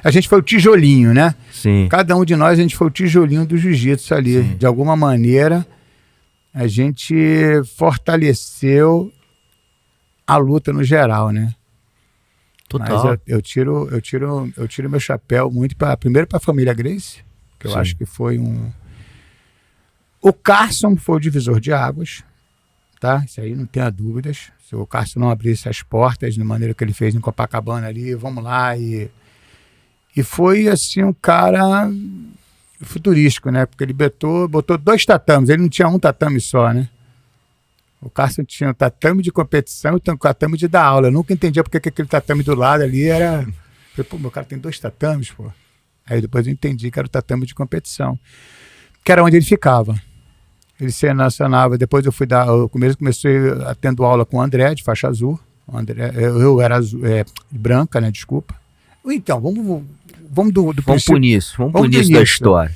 A gente foi o tijolinho, né? Sim. Cada um de nós, a gente foi o tijolinho do jiu-jitsu ali. Sim. De alguma maneira, a gente fortaleceu a luta no geral, né? Total. Mas eu tiro meu chapéu muito primeiro para a família Gracie, que eu Sim. acho que foi O Carson foi o divisor de águas, tá? Isso aí não tenha dúvidas. Se o Carson não abrisse as portas da maneira que ele fez em Copacabana ali, vamos lá, e foi assim um cara futurístico, né? Porque ele botou 2 tatames, ele não tinha um tatame só, né? O Carson tinha um tatame de competição e um tatame de dar aula. Eu nunca entendia porque aquele tatame do lado ali era... Eu falei, pô, meu cara tem 2 tatames, pô. Aí depois eu entendi que era o tatame de competição, que era onde ele ficava. Ele se relacionava, depois eu comecei tendo aula com o André, de faixa azul. O André, eu era azul, branca, né? Desculpa. Então, vamos do Vamos pro início, vamos pro início da história.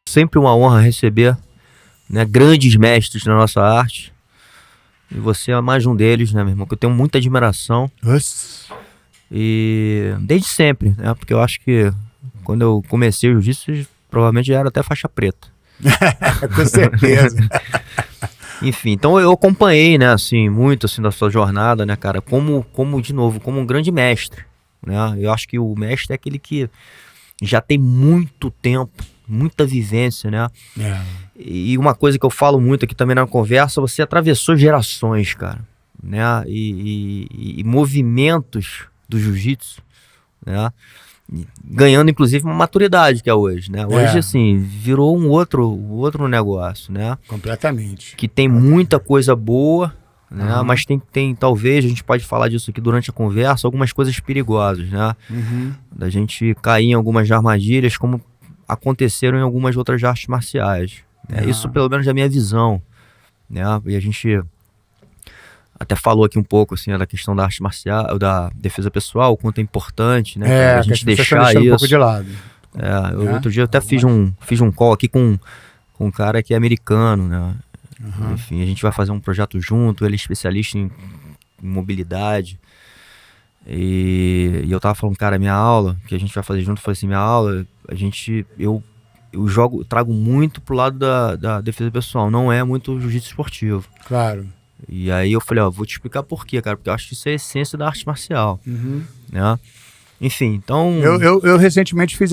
Sempre uma honra receber, né, grandes mestres da nossa arte. E você é mais um deles, né, meu irmão? Que eu tenho muita admiração. Nossa. E desde sempre, né? Porque eu acho que quando eu comecei o jiu-jitsu, provavelmente já era até faixa preta. Com certeza. Enfim, então eu acompanhei, né, assim, muito assim da sua jornada, né, cara, como de novo, como um grande mestre, né? Eu acho que o mestre é aquele que já tem muito tempo, muita vivência, né? É. E uma coisa que eu falo muito aqui também na conversa, você atravessou gerações, cara, né? E movimentos do jiu-jitsu, né? Ganhando inclusive uma maturidade que é hoje, né? Hoje, assim, virou um outro negócio, né? Completamente. Que tem muita coisa boa, né? Mas tem talvez, a gente pode falar disso aqui durante a conversa, algumas coisas perigosas, né? Da gente cair em algumas armadilhas, como aconteceram em algumas outras artes marciais, né? Isso pelo menos é a minha visão, né? E a gente até falou aqui um pouco assim, da questão da arte marcial, da defesa pessoal, o quanto é importante, né? A gente deixar isso um pouco de lado. Outro dia eu até fiz um call aqui com um cara que é americano, né? Enfim, a gente vai fazer um projeto junto, ele é especialista em mobilidade. E eu tava falando, cara, minha aula, que a gente vai fazer junto, foi assim, minha aula, eu trago muito pro lado da defesa pessoal, não é muito jiu-jitsu esportivo. Claro. E aí eu falei, vou te explicar por quê, cara, porque eu acho que isso é a essência da arte marcial, né? Enfim, então... Eu recentemente fiz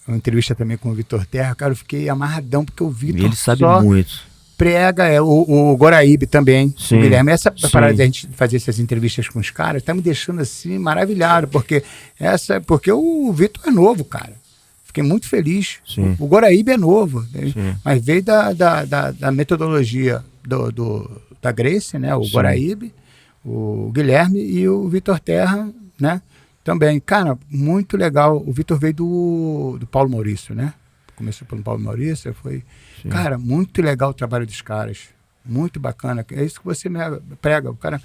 uma entrevista também com o Vitor Terra, cara, eu fiquei amarradão, porque o Vitor ele sabe muito. Prega, o Goraíbe também, sim, o Guilherme. Essa sim. parada de a gente fazer essas entrevistas com os caras tá me deixando assim maravilhado, porque o Vitor é novo, cara. Fiquei muito feliz. Sim. O Goraíbe é novo, sim, mas veio da metodologia da Gracie, né? O sim. Goraíbe, o Guilherme e o Vitor Terra, né? Também. Cara, muito legal. O Vitor veio do Paulo Maurício, né? Começou pelo Paulo Maurício, foi... Sim. Cara, muito legal o trabalho dos caras. Muito bacana. É isso que você me prega. O cara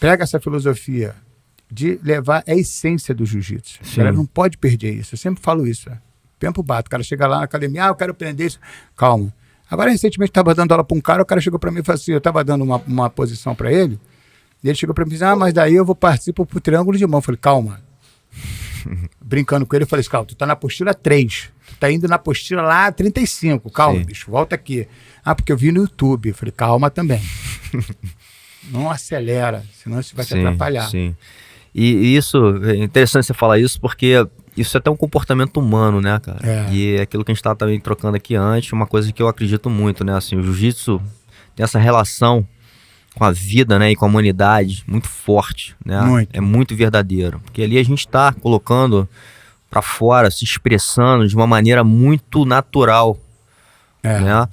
prega essa filosofia de levar a essência do jiu-jitsu. O cara não pode perder isso. Eu sempre falo isso. Tempo bato. O cara chega lá na academia, eu quero aprender isso. Calma. Agora, recentemente, estava dando aula para um cara, o cara chegou para mim e falou assim, eu estava dando uma posição para ele, e ele chegou para mim e disse, mas daí eu vou participar pro triângulo de mão. Eu falei, calma. Brincando com ele, eu falei, calma, tu tá na postura 3, tu tá indo na postura lá 35, calma, bicho, volta aqui. Porque eu vi no YouTube. Eu falei, calma também. Não acelera, senão isso vai te atrapalhar. Sim. E isso, é interessante você falar isso, porque isso é até um comportamento humano, né, cara? E é aquilo que a gente estava também trocando aqui antes, uma coisa que eu acredito muito, né? Assim, o jiu-jitsu tem essa relação com a vida, né, e com a humanidade muito forte, né? É muito verdadeiro, porque ali a gente está colocando para fora, se expressando de uma maneira muito natural, né?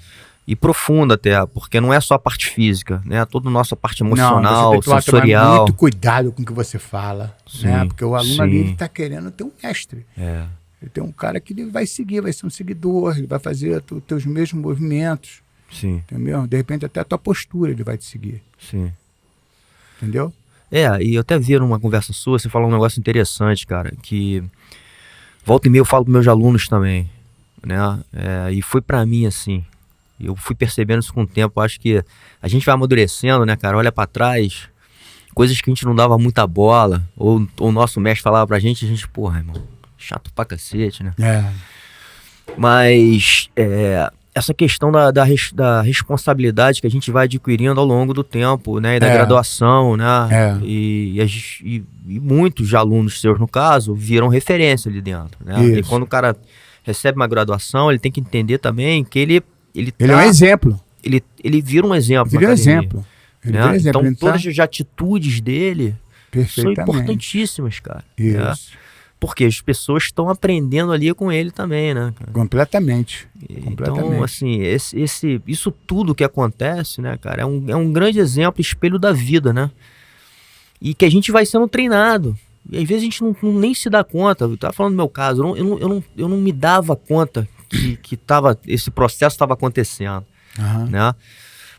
E profunda até, porque não é só a parte física, né? Toda a nossa parte emocional, você tem que sensorial. tomar muito cuidado com o que você fala, né? Porque o aluno ali, ele tá querendo ter um mestre. Ele tem um cara que ele vai seguir, vai ser um seguidor, ele vai fazer os teus mesmos movimentos. Sim. Entendeu? De repente até a tua postura ele vai te seguir. Sim. Entendeu? E eu até vi numa conversa sua, você falou um negócio interessante, cara, que volta e meia eu falo para meus alunos também, né? E foi para mim assim, eu fui percebendo isso com o tempo. Eu acho que a gente vai amadurecendo, né, cara? Olha para trás, coisas que a gente não dava muita bola, ou o nosso mestre falava pra gente, a gente, porra, irmão, chato pra cacete, né? Mas essa questão da responsabilidade que a gente vai adquirindo ao longo do tempo, né? E da graduação, né? E muitos alunos seus, no caso, viram referência ali dentro, né? E quando o cara recebe uma graduação, ele tem que entender também que ele é um exemplo. Ele vira um exemplo. Vira um exemplo. Né? Então todas as atitudes dele são importantíssimas, cara. Isso. Né? Porque as pessoas estão aprendendo ali com ele também, né, cara? Completamente. Então, assim, isso tudo que acontece, né, cara, é um grande exemplo, espelho da vida, né? E que a gente vai sendo treinado. E às vezes a gente nem se dá conta. Eu tava falando do meu caso, eu não me dava conta que esse processo estava acontecendo, né?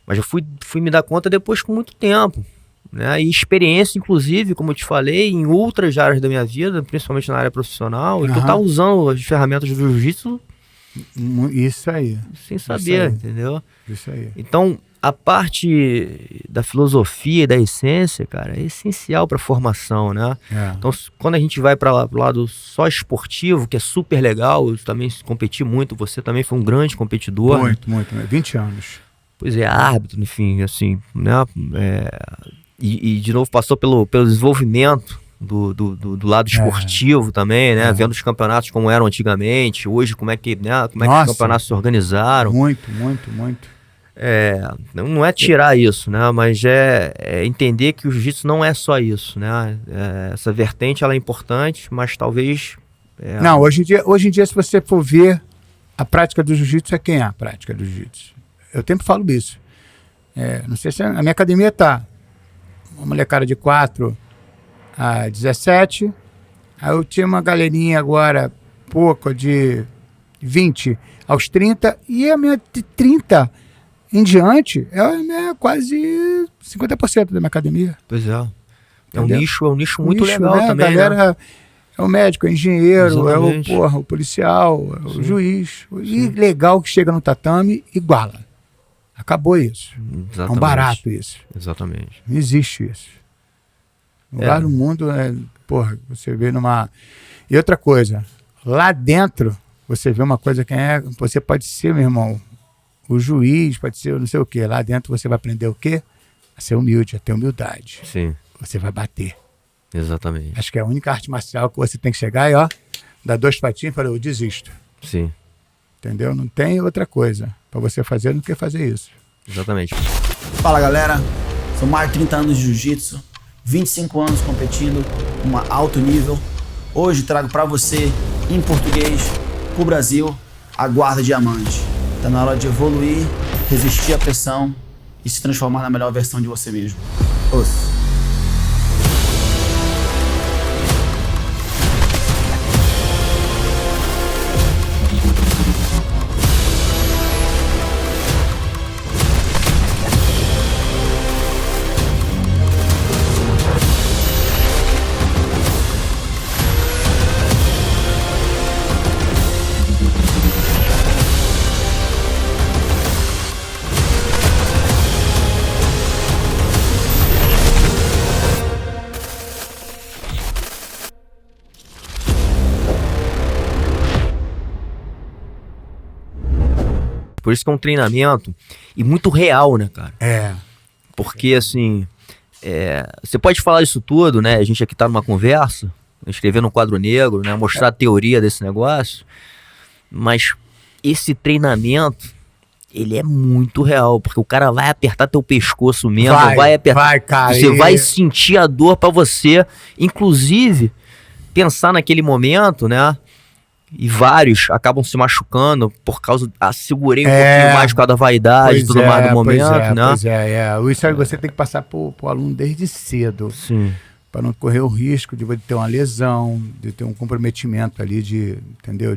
Mas eu fui me dar conta depois com muito tempo. Né? E experiência, inclusive, como eu te falei, em outras áreas da minha vida, principalmente na área profissional, que eu estava usando as ferramentas do jiu-jitsu. Isso aí. Sem saber, entendeu? Isso aí. Então, a parte da filosofia e da essência, cara, é essencial para a formação, né? Então, quando a gente vai para o lado só esportivo, que é super legal, eu também competi muito, você também foi um grande competidor. Muito, 20 anos. Pois é, árbitro, enfim, assim, né? E de novo passou pelo desenvolvimento do lado esportivo também, né? Vendo os campeonatos como eram antigamente, hoje como é que os campeonatos se organizaram. Muito. Não é tirar isso, né? Mas é entender que o jiu-jitsu não é só isso, né? Essa vertente ela é importante, mas talvez... Não, hoje em dia, se você for ver, a prática do jiu-jitsu é quem é a prática do jiu-jitsu. Eu sempre falo isso. Não sei se a minha academia tá uma molecada de 4 a 17. Aí eu tinha uma galerinha agora, pouco, de 20 aos 30. E a minha de 30 em diante é quase 50% da minha academia. Pois é. É um nicho muito legal, né? Também, galera, né? É o médico, é o engenheiro, Exatamente. o policial, é o juiz. E legal que chega no tatame, iguala. Acabou isso. Exatamente. É um barato isso. Exatamente. Não existe isso. No lugar do mundo, você vê numa... E outra coisa, lá dentro, você vê uma coisa que você pode ser, meu irmão, o juiz, pode ser não sei o quê. Lá dentro você vai aprender o quê? A ser humilde, a ter humildade. Sim. Você vai bater. Exatamente. Acho que é a única arte marcial que você tem que chegar e, dar 2 patinhos e falar, eu desisto. Sim. Entendeu? Não tem outra coisa para você fazer do que fazer isso. Exatamente. Fala, galera. São mais de 30 anos de jiu-jitsu, 25 anos competindo em alto nível. Hoje trago para você, em português, pro Brasil, a guarda diamante. Tá na hora de evoluir, resistir à pressão e se transformar na melhor versão de você mesmo. Ouça. Por isso que é um treinamento e muito real, né, cara? Porque, assim, você pode falar isso tudo, né? A gente aqui tá numa conversa, escrevendo um quadro negro, né? Mostrar a teoria desse negócio. Mas esse treinamento, ele é muito real, porque o cara vai apertar teu pescoço mesmo, vai apertar, cara, você vai sentir a dor pra você, inclusive, pensar naquele momento, né? E vários acabam se machucando por causa... segurei um pouquinho mais por causa da vaidade e tudo mais do momento, né? Isso você tem que passar pro aluno desde cedo. Sim. Para não correr o risco de ter uma lesão, de ter um comprometimento ali entendeu?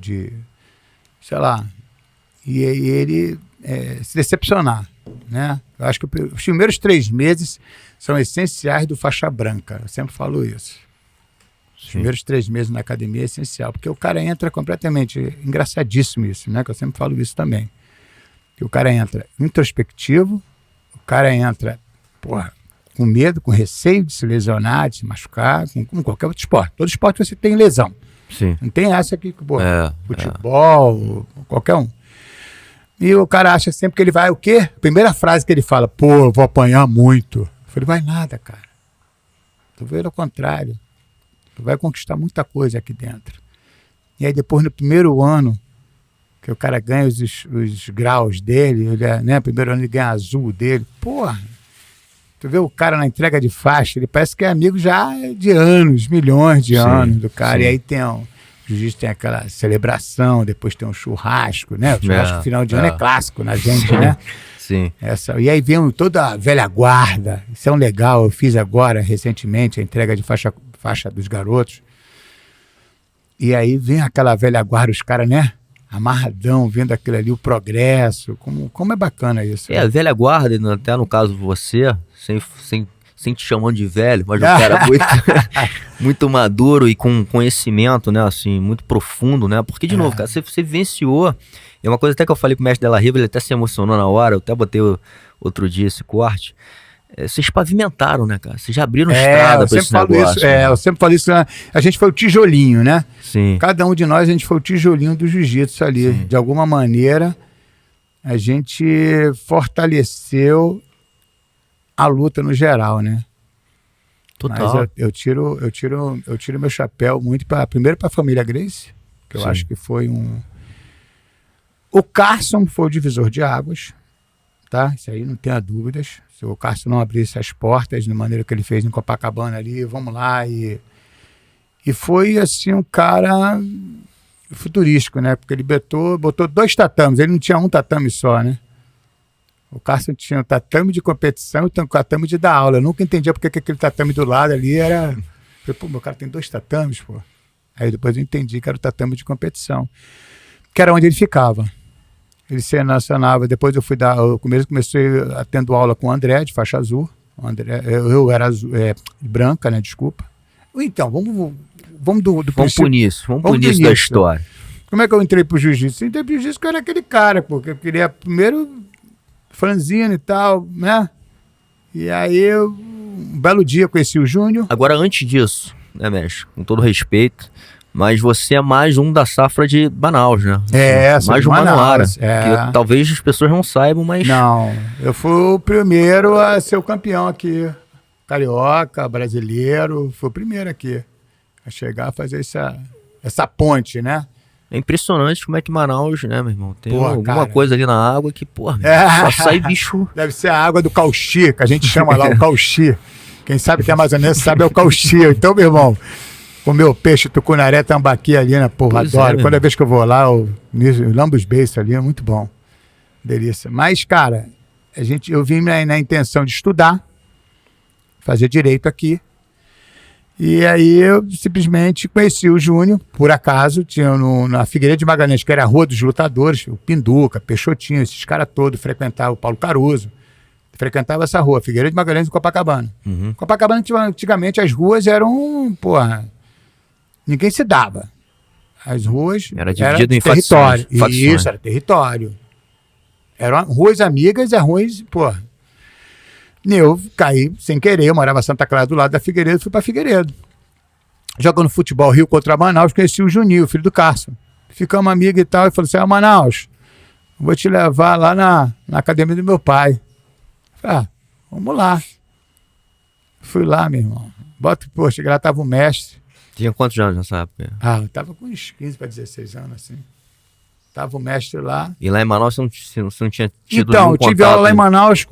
Sei lá. E ele se decepcionar, né? Eu acho que os primeiros 3 meses são essenciais do faixa branca. Eu sempre falo isso. Os primeiros 3 meses na academia é essencial, porque o cara entra completamente, engraçadíssimo isso, né? Que eu sempre falo isso também. Que o cara entra introspectivo, o cara entra, com medo, com receio de se lesionar, de se machucar, como qualquer outro esporte. Todo esporte você tem lesão. Sim. Não tem essa aqui, futebol, qualquer um. E o cara acha sempre que ele vai, o quê? Primeira frase que ele fala, eu vou apanhar muito. Eu falei, vai nada, cara. Tu vê ao contrário. Tu vai conquistar muita coisa aqui dentro. E aí depois, no primeiro ano, que o cara ganha os graus dele, né? Primeiro ano ele ganha azul dele. Tu vê o cara na entrega de faixa, ele parece que é amigo já de anos, milhões de anos do cara. Sim. E aí o jiu-jitsu tem aquela celebração, depois tem um churrasco, né? O churrasco final de ano é clássico na gente, né? Sim. E aí vem toda a velha guarda. Isso é um legal, eu fiz agora, recentemente, a entrega de faixa dos garotos. E aí vem aquela velha guarda, os caras, né? Amarradão, vendo aquilo ali, o progresso. Como é bacana isso. A velha guarda, até no caso você, sem te chamando de velho, mas um cara muito, muito maduro e com conhecimento, né, assim, muito profundo, né? Porque, de novo, cara, você vivenciou. É uma coisa até que eu falei com o mestre Della Riva, ele até se emocionou na hora, eu até botei outro dia esse corte. Vocês pavimentaram, né, cara? Vocês já abriram estrada para esse negócio. Isso, eu sempre falo isso. A gente foi o tijolinho, né? Sim. Cada um de nós, a gente foi o tijolinho do jiu-jitsu ali. Sim. De alguma maneira, a gente fortaleceu a luta no geral, né? Total. Mas eu tiro meu chapéu muito primeiro para a família Gracie, que eu acho que foi O Carson foi o divisor de águas, tá? Isso aí não tenha dúvidas. Se o Carson não abrisse as portas da maneira que ele fez em Copacabana ali, vamos lá, e foi assim um cara futurístico, né? Porque ele botou 2 tatames, ele não tinha um tatame só, né? O Carson tinha um tatame de competição e um tatame de dar aula. Eu nunca entendia porque aquele tatame do lado ali era... Eu falei, meu cara tem 2 tatames, pô. Aí depois eu entendi que era o tatame de competição, que era onde ele ficava. Ele se relacionava, depois eu comecei tendo aula com o André, de faixa azul. Eu era azul, branca, né? Desculpa. Então, vamos do Vamos pro início da história. Como é que eu entrei pro jiu-jitsu? Eu entrei pro jiu-jitsu que eu era aquele cara, porque eu queria primeiro franzino e tal, né? E aí, um belo dia, eu conheci o Júnior. Agora, antes disso, né, mestre? Com todo respeito, mas você é mais um da safra de Manaus, né? Mais um Manauara. Que talvez as pessoas não saibam, mas... Não, eu fui o primeiro a ser o campeão aqui. Carioca, brasileiro, fui o primeiro aqui. A chegar a fazer essa ponte, né? É impressionante como é que Manaus, né, meu irmão? Tem alguma coisa ali na água que, só sai bicho... Deve ser a água do cauchi, que a gente chama lá o cauchi. Quem sabe que é amazonense sabe é o cauchi. Então, meu irmão... Comer o peixe, tucunaré, tambaqui ali, né? Adoro. Toda vez que eu vou lá, eu lambo os beiços ali, é muito bom. Delícia. Mas, cara, eu vim na intenção de estudar, fazer direito aqui. E aí eu simplesmente conheci o Júnior, por acaso, tinha na Figueiredo de Magalhães, que era a Rua dos Lutadores, o Pinduca, Peixotinho, esses caras todos frequentavam, o Paulo Caruso. Frequentava essa rua, Figueiredo de Magalhães e Copacabana. Uhum. Copacabana, antigamente, as ruas eram, ninguém se dava. As ruas era dividido em território. Facções. Isso, era território. Eram ruas amigas, ruas, Eu caí sem querer, eu morava em Santa Clara do lado da Figueiredo, fui para Figueiredo. Jogando futebol Rio contra Manaus, conheci o Juninho, filho do Carson. Ficamos amigos e tal, e falou assim, Manaus, vou te levar lá na academia do meu pai. Falei, vamos lá. Fui lá, meu irmão. Cheguei lá, tava o mestre. Tinha quantos anos nessa época? Eu tava com uns 15 para 16 anos, assim. Tava o mestre lá. E lá em Manaus você não tinha tido Então, nenhum eu tive contato, aula lá em Manaus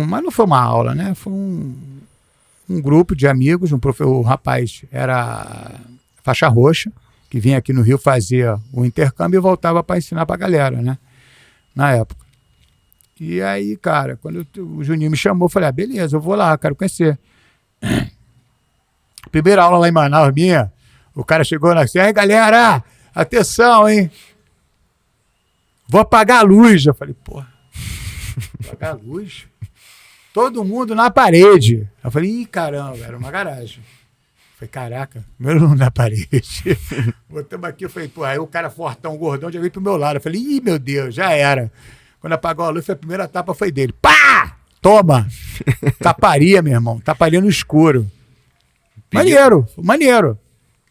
mas não foi uma aula, né? Foi um grupo de amigos, o rapaz era faixa roxa, que vinha aqui no Rio fazer o intercâmbio e voltava para ensinar pra galera, né? Na época. E aí, cara, quando o Juninho me chamou, eu falei, beleza, eu vou lá, quero conhecer. Primeira aula lá em Manaus minha, o cara chegou assim, aí galera, atenção, hein? Vou apagar a luz. Eu falei, apagar a luz? todo mundo na parede. Eu falei, ih, caramba, era uma garagem. Eu falei, caraca, meu aluno na parede. Botamos aqui, eu falei, pô, aí o cara fortão, gordão, já veio pro meu lado. Eu falei, ih, meu Deus, já era. Quando apagou a luz, a primeira tapa foi dele. Pá! Toma! Taparia, meu irmão. Taparia no escuro. Maneiro.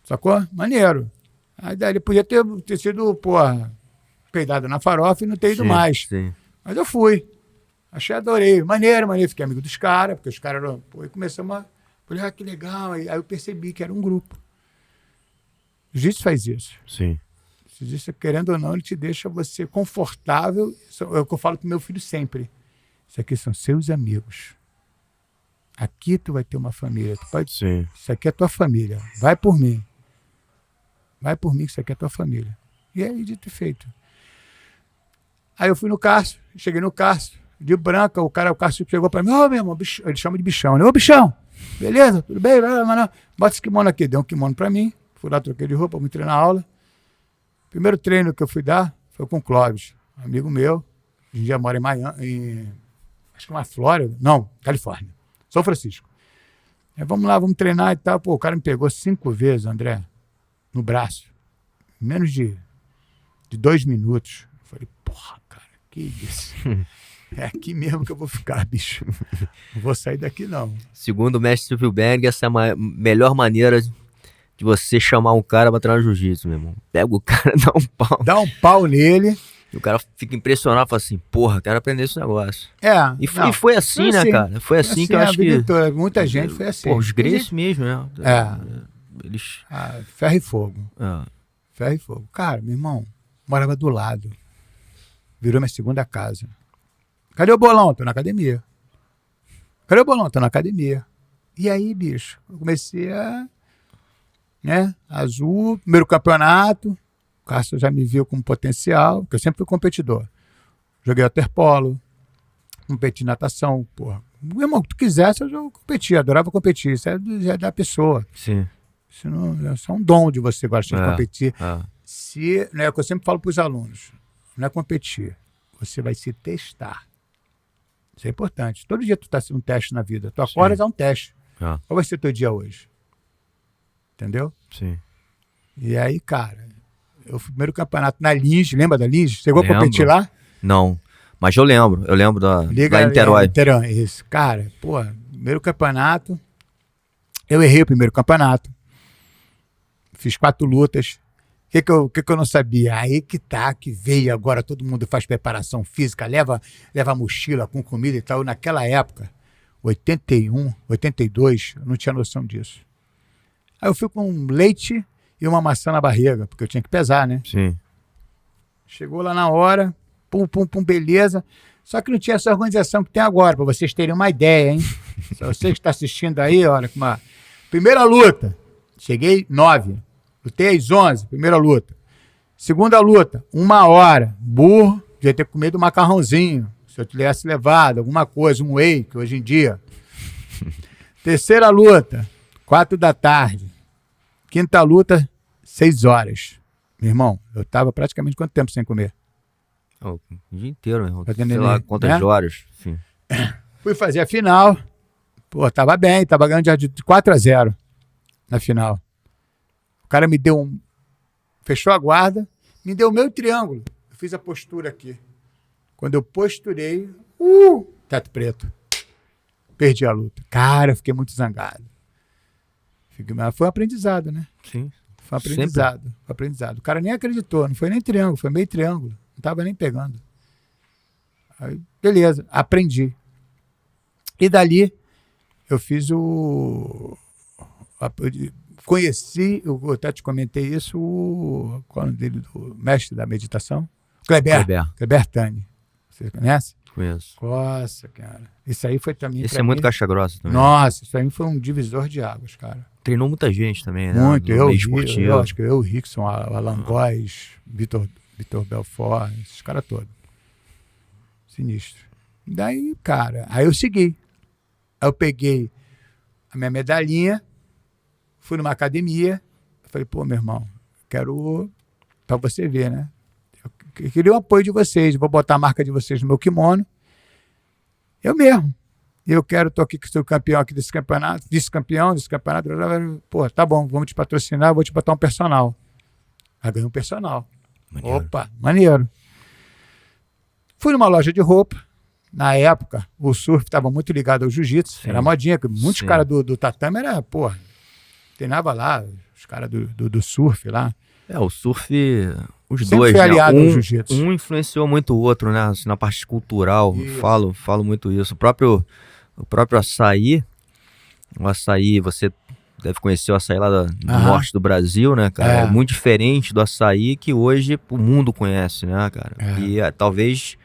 Sacou? Maneiro. Aí daí ele podia ter sido, porra, peidado na farofa e não ter ido mais. Sim. Mas eu fui. Adorei. Maneiro. Fiquei amigo dos caras, porque os caras eram... Pô, e começamos a... Falei, que legal. Aí eu percebi que era um grupo. O jiu-jitsu faz isso. Sim. O jiu-jitsu, querendo ou não, ele te deixa você confortável. É o que eu falo pro meu filho sempre. Isso aqui são seus amigos. Aqui tu vai ter uma família. Tu pode... Sim. Isso aqui é tua família. Vai por mim. Vai por mim, que isso aqui é tua família. E aí, dito e feito. Aí eu fui no Cássio, cheguei no Cássio, de branca, o Cássio chegou pra mim, ô, meu irmão, ele chama de bichão, né? Ô, bichão, beleza? Tudo bem? Bota esse kimono aqui. Deu um kimono pra mim, fui lá, troquei de roupa, me treinar na aula. Primeiro treino que eu fui dar foi com o Clóvis, amigo meu, hoje em dia mora em Miami, acho que é uma Flórida, não, Califórnia, São Francisco. Aí vamos lá, vamos treinar e tal. Pô, o cara me pegou 5 vezes, André, no braço, em menos de 2 minutos. Eu falei, porra, cara, que isso? É aqui mesmo que eu vou ficar, bicho. Não vou sair daqui, não. Segundo o mestre Silvio Berg, essa é a melhor maneira de você chamar um cara pra treinar jiu-jitsu, meu irmão. Pega o cara, dá um pau. Dá um pau nele. E o cara fica impressionado, fala assim, porra, quero aprender esse negócio. E foi assim, né, cara? Foi assim que eu acho que... Muita gente foi assim. Pô, os Gracie mesmo, né? Eles... ferro e fogo. Ferro e fogo. Cara, meu irmão, morava do lado. Virou minha segunda casa. Cadê o bolão? Tô na academia. Cadê o bolão? Tô na academia. E aí, bicho, eu comecei a... Né? Azul, primeiro campeonato. O Cássio já me viu como potencial, porque eu sempre fui competidor. Joguei waterpolo, competi natação, porra. Meu irmão, o que tu quisesse, eu competia, adorava competir. Isso é da pessoa. Sim. Isso é um dom de você gostar de competir. É o que eu sempre falo para os alunos. Não é competir. Você vai se testar. Isso é importante. Todo dia tu está sendo um teste na vida. Tu acordas, é um teste. Qual vai ser o teu dia hoje? Entendeu? Sim. E aí, cara, eu fui primeiro campeonato na Lins. Lembra da Lins? Chegou a competir lá? Não. Mas eu lembro. Eu lembro da Niterói. Isso. Cara, pô, primeiro campeonato. Eu errei o primeiro campeonato. Fiz 4 lutas. O que eu não sabia? Aí que veio agora, todo mundo faz preparação física, leva mochila com comida e tal. Naquela época, 81, 82, eu não tinha noção disso. Aí eu fui com leite e uma maçã na barriga, porque eu tinha que pesar, né? Sim. Chegou lá na hora, pum, beleza. Só que não tinha essa organização que tem agora, para vocês terem uma ideia, hein? Se você que está assistindo aí, olha, primeira luta, cheguei 9. Lutei às 11, primeira luta. Segunda luta, 1 hora. Burro, devia ter comido um macarrãozinho. Se eu tivesse levado alguma coisa, um whey, que hoje em dia. Terceira luta, 4 da tarde. Quinta luta, 6 horas. Meu irmão, eu estava praticamente quanto tempo sem comer? O dia inteiro, meu irmão. Sei lá quantas horas. Sim. Fui fazer a final. Pô, tava bem, tava ganhando de 4-0 na final. O cara me deu fechou a guarda, me deu o meu triângulo. Eu fiz a postura aqui. Quando eu posturei, teto preto. Perdi a luta. Cara, eu fiquei muito zangado. Mas foi um aprendizado, né? Sim. Foi um aprendizado. O cara nem acreditou, não foi nem triângulo, foi meio triângulo. Não tava nem pegando. Aí, beleza, aprendi. E dali, eu fiz conheci, eu até te comentei isso, qual é o nome dele, do mestre da meditação? Kleber Tani. Você conhece? Conheço. Nossa, cara. Isso aí foi também. Esse é muito caixa grossa também. Nossa, isso aí foi um divisor de águas, cara. Treinou muita gente também, né? Muito. Eu acho que o Rickson, Alan Góes, Vitor Belfort, esses caras todos. Sinistro. Daí, cara, aí eu segui. Aí eu peguei a minha medalhinha, fui numa academia, falei, pô, meu irmão, quero pra você ver, né? Eu queria o apoio de vocês, vou botar a marca de vocês no meu kimono. Eu mesmo. eu tô aqui que sou campeão aqui desse campeonato, vice-campeão desse campeonato. Pô, tá bom, vamos te patrocinar, vou te botar um personal. Aí ganhei um personal. Maneiro. Opa, maneiro. Fui numa loja de roupa. Na época, o surf estava muito ligado ao jiu-jitsu. Era modinha, que muitos caras do tatame era, porra, treinava lá, os caras do surf lá. O surf, os sempre dois, foi né? aliado ao jiu-jitsu. Um influenciou muito o outro, né? Assim, na parte cultural, falo muito isso. O próprio açaí, o açaí, você deve conhecer o açaí lá do norte do Brasil, né, cara? É muito diferente do açaí que hoje o mundo conhece, né, cara? E talvez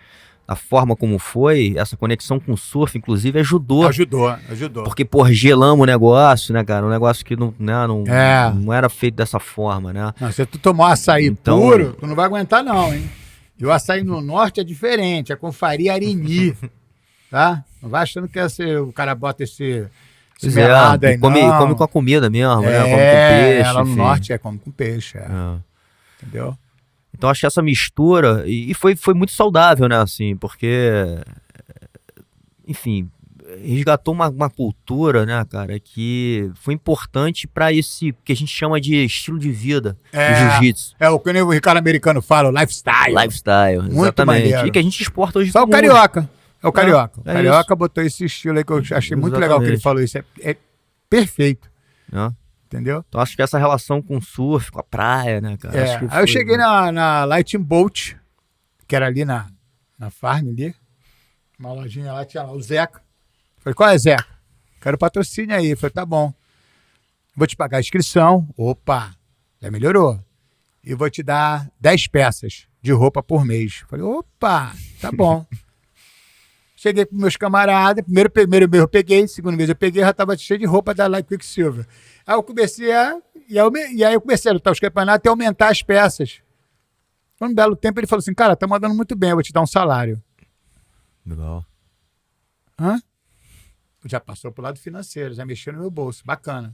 a forma como foi, essa conexão com o surf, inclusive, ajudou. Porque, gelamos o negócio, né, cara? Um negócio que não era feito dessa forma, né? Não, se tu tomar açaí puro, tu não vai aguentar não, hein? E o açaí no norte é diferente, é com farinha arini, tá? Não vai achando que o cara bota esse melado aí, come com a comida mesmo, né? Come com peixe, lá no norte come com peixe, entendeu? Então, acho que essa mistura, e foi muito saudável, né, assim, porque, enfim, resgatou uma cultura, né, cara, que foi importante para esse, que a gente chama de estilo de vida do jiu-jitsu. O que o Ricardo Americano fala, o lifestyle. Lifestyle, muito exatamente. Maneiro. E que a gente exporta hoje. Só o carioca. É o carioca. O carioca isso. Botou esse estilo aí que eu achei muito legal que ele falou. Isso é perfeito. Entendeu? Então acho que essa relação com o surf, com a praia, né, cara? Acho que aí eu cheguei na Lightning Bolt, que era ali na farm ali. Uma lojinha lá, tinha lá o Zeca. Falei, qual é, Zeca? Quero patrocínio aí. Falei, tá bom. Vou te pagar a inscrição. Opa, já melhorou. E vou te dar 10 peças de roupa por mês. Falei, opa, tá bom. Cheguei com meus camaradas, primeiro mês eu peguei, segundo mês eu peguei, já estava cheio de roupa da Light Quicksilver. Aí eu comecei a lutar os campeonatos e aumentar as peças. Um belo tempo ele falou assim, cara, tá mandando muito bem, eu vou te dar um salário. Legal. Já passou pro lado financeiro, já mexeu no meu bolso, bacana.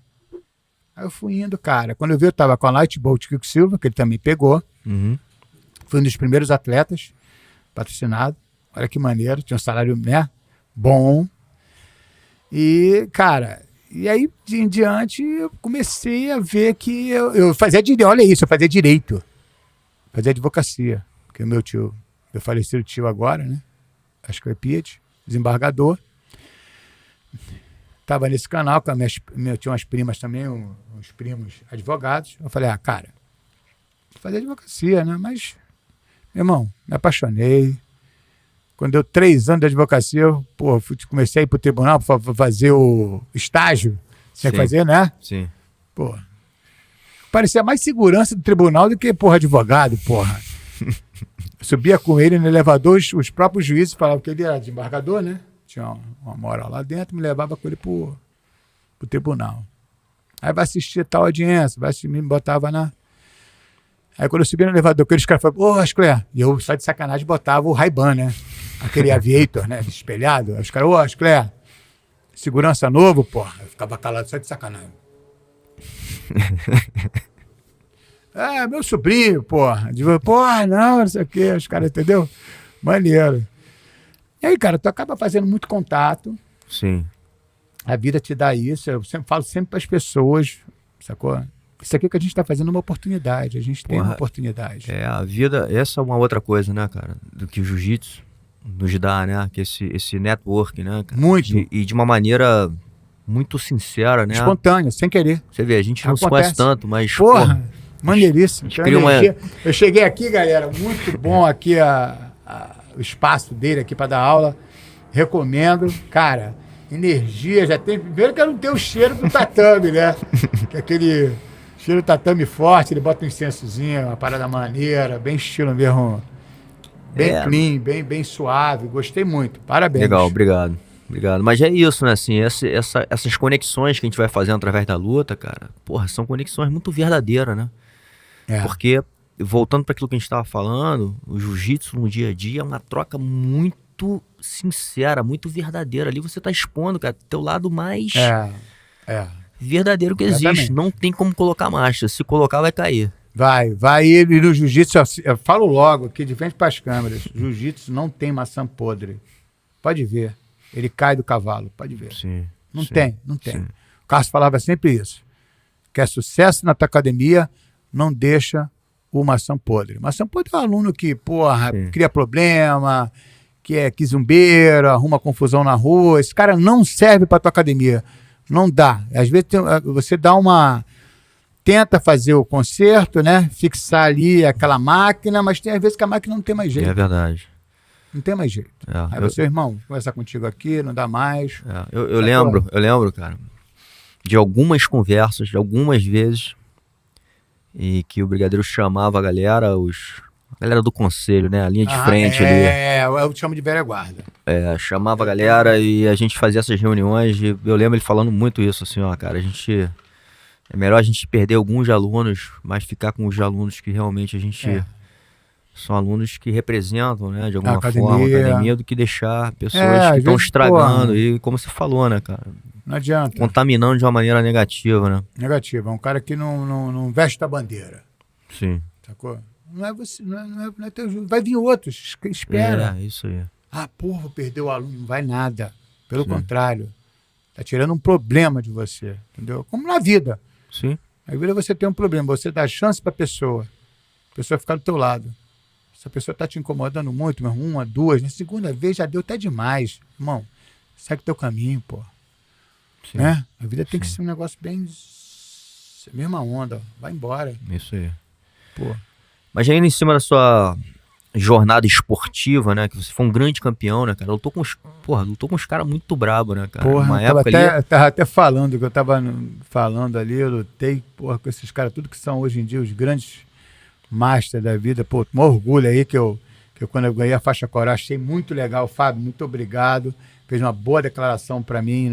Aí eu fui indo, cara. Quando eu vi, eu tava com a Light Bolt Quicksilver, que ele também pegou. Fui um dos primeiros atletas patrocinado. Olha que maneiro, tinha um salário, né, bom. E, cara, e aí em diante eu comecei a ver que eu fazia direito, olha isso, eu fazia direito. Fazia advocacia. Porque o meu tio, meu falecido tio agora, né, acho que é Piet, desembargador. Tava nesse canal, tinha umas primas também, uns primos advogados. Eu falei, cara, vou fazer advocacia, né, mas, meu irmão, me apaixonei. Quando deu 3 anos de advocacia, eu comecei a ir pro tribunal para fazer o estágio. Tinha que fazer, né? Sim. Parecia mais segurança do tribunal do que, advogado, Subia com ele no elevador, os próprios juízes falavam que ele era desembargador, né? Tinha uma moral lá dentro, me levava com ele pro tribunal. Aí vai assistir tal audiência, me botava na... Aí quando eu subi no elevador, aqueles caras falaram, Ascler, e eu só de sacanagem botava o Ray-Ban, né? Aquele Aviator, né? Espelhado. Aí os caras, Ascler, segurança novo, eu ficava calado só de sacanagem. Meu sobrinho, não sei o quê, os caras, entendeu? Maneiro. E aí, cara, tu acaba fazendo muito contato. Sim. A vida te dá isso, eu falo sempre para as pessoas, sacou? Isso aqui que a gente está fazendo é uma oportunidade, a gente tem uma oportunidade. A vida, essa é uma outra coisa, né, cara, do que o jiu-jitsu nos dá, né, que esse network, né, cara? Muito. E de uma maneira muito sincera, né? Espontânea, sem querer. Você vê, a gente não se conhece tanto, mas... Maneiríssimo. Eu cheguei aqui, galera, muito bom aqui o espaço dele aqui para dar aula, recomendo, cara, energia, já tem, primeiro que eu não tenho o cheiro do tatame, né, que é aquele... Cheiro tatame forte, ele bota um incensozinho, uma parada maneira, bem estilo mesmo, bem clean, bem suave. Gostei muito. Parabéns. Legal, obrigado. Mas é isso, né? Assim, essas conexões que a gente vai fazendo através da luta, cara, são conexões muito verdadeiras, né? Porque, voltando para aquilo que a gente estava falando, o jiu-jitsu no dia a dia é uma troca muito sincera, muito verdadeira. Ali você tá expondo, cara, teu lado mais... verdadeiro que existe, não tem como colocar marcha, se colocar vai cair. Vai, e no jiu-jitsu, eu falo logo aqui de frente para as câmeras, jiu-jitsu não tem maçã podre, pode ver, ele cai do cavalo, pode ver. Sim. Não sim, tem. sim. O Carlos falava sempre isso. Quer sucesso na tua academia, não deixa o maçã podre. Maçã podre é um aluno que, porra, cria problema, que é quizumbeiro, arruma confusão na rua. Esse cara não serve pra tua academia. Não dá. Às vezes você dá uma... Tenta fazer o conserto, né? Fixar ali aquela máquina, mas tem às vezes que a máquina não tem mais jeito. É verdade. Não tem mais jeito. Aí você, irmão, vou conversar contigo aqui, não dá mais. Eu lembro, cara, de algumas conversas, de algumas vezes, e que o brigadeiro chamava a galera do conselho, né? A linha de frente ali. Eu chamo de velha guarda. Chamava a galera e a gente fazia essas reuniões e eu lembro ele falando muito isso, assim, ó, cara, é melhor a gente perder alguns alunos, mas ficar com os alunos que realmente a gente... São alunos que representam, né, de alguma forma a academia, do que deixar pessoas que estão estragando. E como você falou, né, cara? Não adianta. Contaminando de uma maneira negativa, né? Negativa. É um cara que não veste a bandeira. Sim. Sacou? Não é você, não é teu, vai vir outros, espera. Isso aí. Vou perder o aluno. Não vai nada. Pelo contrário. Tá tirando um problema de você. Entendeu? Como na vida. Sim. Na vida você tem um problema. Você dá chance pra pessoa. A pessoa ficar do teu lado. Se a pessoa tá te incomodando muito, mas uma, duas, na segunda vez já deu até demais. Irmão, segue teu caminho, pô. Sim. Né? A vida tem que ser um negócio bem... Mesma onda. Vai embora. Isso aí. Pô. Mas ainda em cima da sua jornada esportiva, né? Que você foi um grande campeão, né, cara? Lutou com uns caras muito brabos, né, cara? Porra, eu tava até falando, que eu tava falando ali, eu lutei, porra, com esses caras, tudo que são hoje em dia os grandes master da vida. Pô, um orgulho aí que eu quando eu ganhei a faixa coral, achei muito legal. Fábio, muito obrigado. Fez uma boa declaração pra mim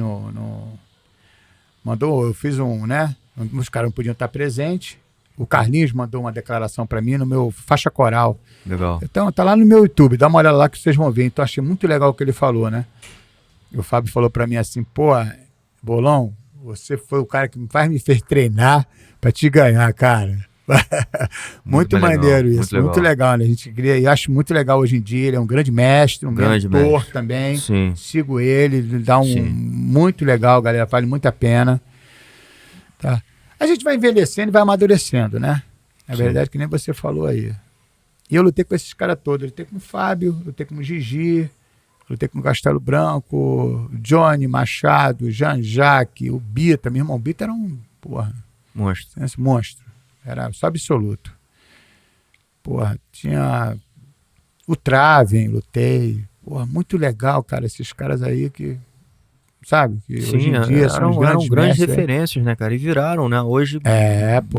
mandou, eu fiz né? Os caras não podiam estar presentes. O Carlinhos mandou uma declaração pra mim no meu faixa coral. Legal. Então tá lá no meu YouTube, dá uma olhada lá que vocês vão ver. Então achei muito legal o que ele falou, né? E o Fábio falou pra mim assim, pô, Bolão, você foi o cara que me fez treinar pra te ganhar, cara. Muito maneiro legal, isso, muito legal, né? A gente queria, e acho muito legal hoje em dia. Ele é um grande mestre, um grande mentor também. Sim. Sigo ele dá muito legal, galera, vale muito a pena. Tá? A gente vai envelhecendo e vai amadurecendo, né? É verdade que nem você falou aí. E eu lutei com esses caras todos. Eu lutei com o Fábio, lutei com o Gigi, lutei com o Castelo Branco, Johnny Machado, Jean-Jacques, o Bita. Meu irmão, o Bita era um, monstro. Era só absoluto. Porra, tinha o Traven, lutei. Porra, muito legal, cara, esses caras aí que... Sabe? Que hoje em dia eram grandes referências, né, cara? E viraram, né? Hoje,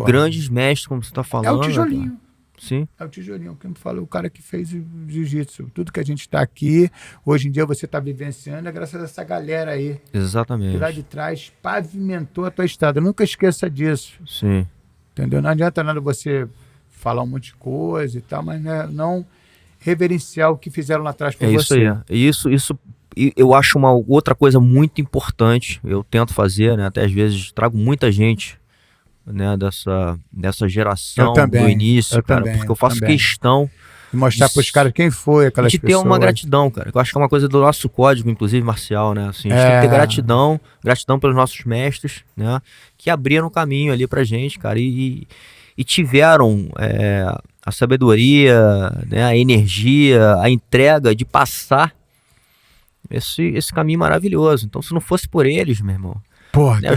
grandes mestres, como você tá falando. É o tijolinho. Cara. Sim. É o tijolinho, que me fala, o cara que fez o jiu-jitsu. Tudo que a gente tá aqui, hoje em dia você tá vivenciando, é graças a essa galera aí. Exatamente. Que lá de trás pavimentou a tua estrada. Nunca esqueça disso. Sim. Entendeu? Não adianta nada você falar um monte de coisa e tal, mas não reverenciar o que fizeram lá atrás por você. Isso aí. Isso eu acho uma outra coisa muito importante, eu tento fazer, né? Até às vezes trago muita gente, né, dessa geração do início, cara, porque eu faço questão de mostrar para os caras quem foi aquelas pessoas. De ter uma gratidão, cara. Eu acho que é uma coisa do nosso código, inclusive marcial, né? Assim, a gente tem que ter gratidão pelos nossos mestres, né? Que abriram o caminho ali pra gente, cara, e tiveram a sabedoria, né, a energia, a entrega de passar esse caminho maravilhoso. Então, se não fosse por eles, meu irmão... Porra, né,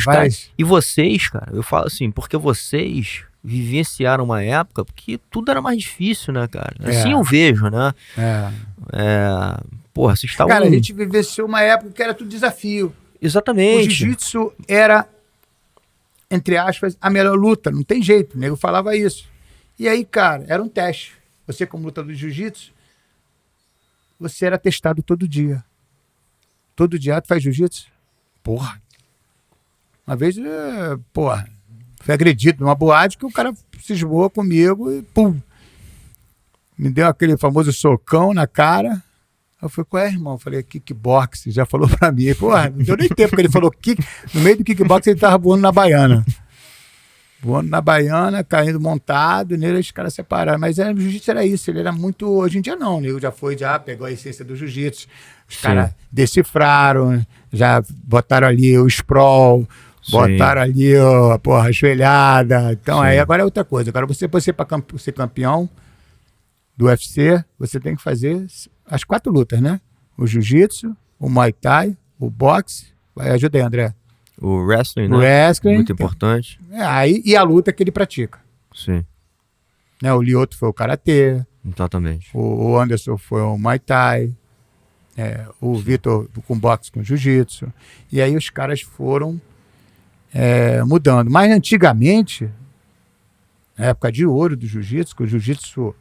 e vocês, cara, eu falo assim, porque vocês vivenciaram uma época que tudo era mais difícil, né, cara? Assim eu vejo, né? Porra, vocês estavam... Cara, a gente vivenciou uma época que era tudo desafio. Exatamente. O jiu-jitsu era, entre aspas, a melhor luta. Não tem jeito, o nego falava isso. E aí, cara, era um teste. Você, como lutador de jiu-jitsu, você era testado todo dia. Todo dia tu faz jiu-jitsu? Porra. Uma vez, fui agredido numa boate que o cara cismou comigo e pum. Me deu aquele famoso socão na cara. Eu falei, qual é, irmão? Eu falei, kickbox. Já falou pra mim. Porra, não deu nem tempo que ele falou kick. No meio do kickbox ele tava voando na baiana. voando na baiana, caindo montado, nele os caras separaram. Mas o jiu-jitsu era isso, ele era muito... Hoje em dia não, né? Já pegou a essência do jiu-jitsu. Os caras decifraram, já botaram ali o sprawl, botaram ali a joelhada. Então aí agora é outra coisa. Agora você para ser campeão do UFC, você tem que fazer as 4 lutas, né? O jiu-jitsu, o muay thai, o boxe. Ajuda aí, André. O wrestling, né? O wrestling. Muito importante. E a luta que ele pratica. Sim. Né? O Lyoto foi o karatê. Exatamente. O Anderson foi o muay thai. O Vitor com boxe, com jiu-jitsu. E aí os caras foram mudando. Mas antigamente, na época de ouro do jiu-jitsu, que o jiu-jitsu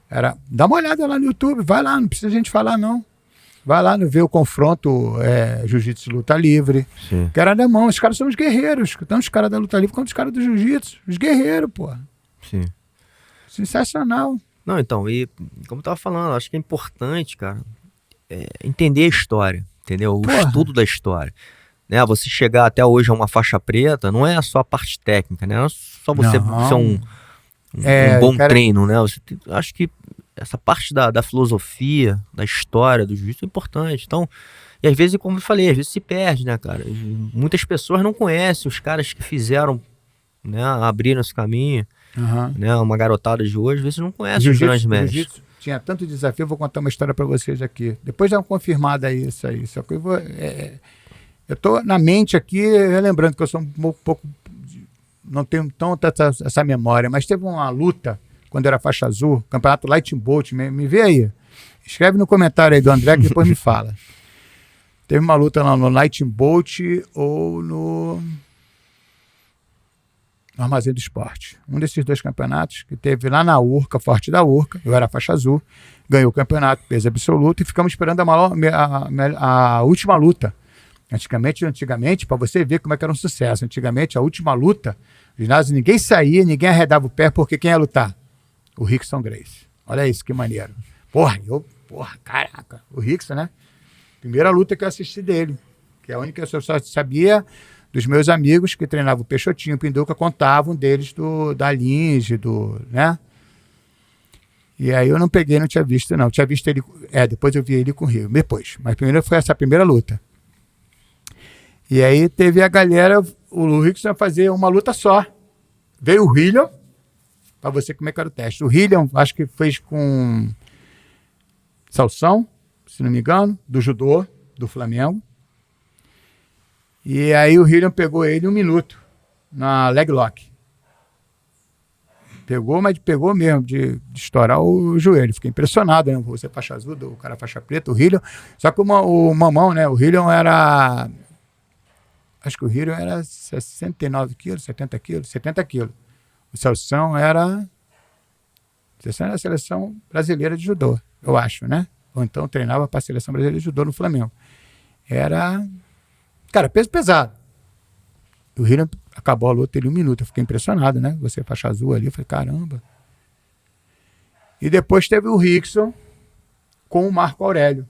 era... Dá uma olhada lá no YouTube, vai lá, não precisa a gente falar não. Vai lá ver o confronto jiu-jitsu luta livre. Sim. Que era na mão. Os caras são os guerreiros. Tanto os caras da luta livre quanto os caras do jiu-jitsu. Os guerreiros, pô. Sim. Sensacional. Não, então, e como eu tava falando, acho que é importante, cara, entender a história, entendeu? O estudo da história. Né? Você chegar até hoje a uma faixa preta, não é só a parte técnica, né? Não é só você ser um bom treino, né? Acho que essa parte da filosofia, da história do jiu-jitsu é importante. Então, e às vezes, como eu falei, às vezes se perde, né, cara? Muitas pessoas não conhecem os caras que fizeram, né, abriram esse caminho. Né, uma garotada de hoje, às vezes não conhece os grandes mestres. Tinha tanto desafio, vou contar uma história para vocês aqui. Depois dá uma confirmada aí, isso aí. Só que eu tô na mente aqui, lembrando que eu sou um pouco... Não tenho tanta essa memória, mas teve uma luta, quando era faixa azul, campeonato Lightning Bolt, me vê aí. Escreve no comentário aí do André que depois me fala. Teve uma luta lá no Lightning Bolt ou no Armazém do Esporte. Um desses 2 campeonatos que teve lá na Urca, Forte da Urca, eu era faixa azul, ganhou o campeonato, peso absoluto, e ficamos esperando a última luta. Antigamente, para você ver como é que era um sucesso, antigamente a última luta, o ginásio ninguém saía, ninguém arredava o pé, porque quem ia lutar? O Rickson Gracie. Olha isso, que maneiro. Caraca, o Rickson, né? Primeira luta que eu assisti dele, que é a única que eu só sabia dos meus amigos que treinavam o Peixotinho, o Pinduca, contavam deles da Linge, né? E aí eu não peguei, não tinha visto, não. Tinha visto ele, depois eu vi ele com o Rio, depois. Mas primeiro foi essa primeira luta. E aí teve a galera, o Rickson ia fazer uma luta só. Veio o Hillion, para você como é que era o teste. O Hillion, acho que fez com Salsão, se não me engano, do judô, do Flamengo. E aí o Hillion pegou ele 1 minuto na leg lock. Pegou, mas pegou mesmo, de estourar o joelho. Fiquei impressionado, né? Você faixa azul, o cara faixa preta, o Hillion. Só que o mamão, né? O Hillion era... Acho que o Hillion era 69 quilos, 70 quilos, 70 quilos. O Salsão era a seleção brasileira de judô, eu acho, né? Ou então treinava para a seleção brasileira de judô no Flamengo. Era... Cara, peso pesado. O Hillion acabou a luta ele 1 minuto. Eu fiquei impressionado, né? Você faixa azul ali. Eu falei, caramba. E depois teve o Rickson com o Marco Aurélio.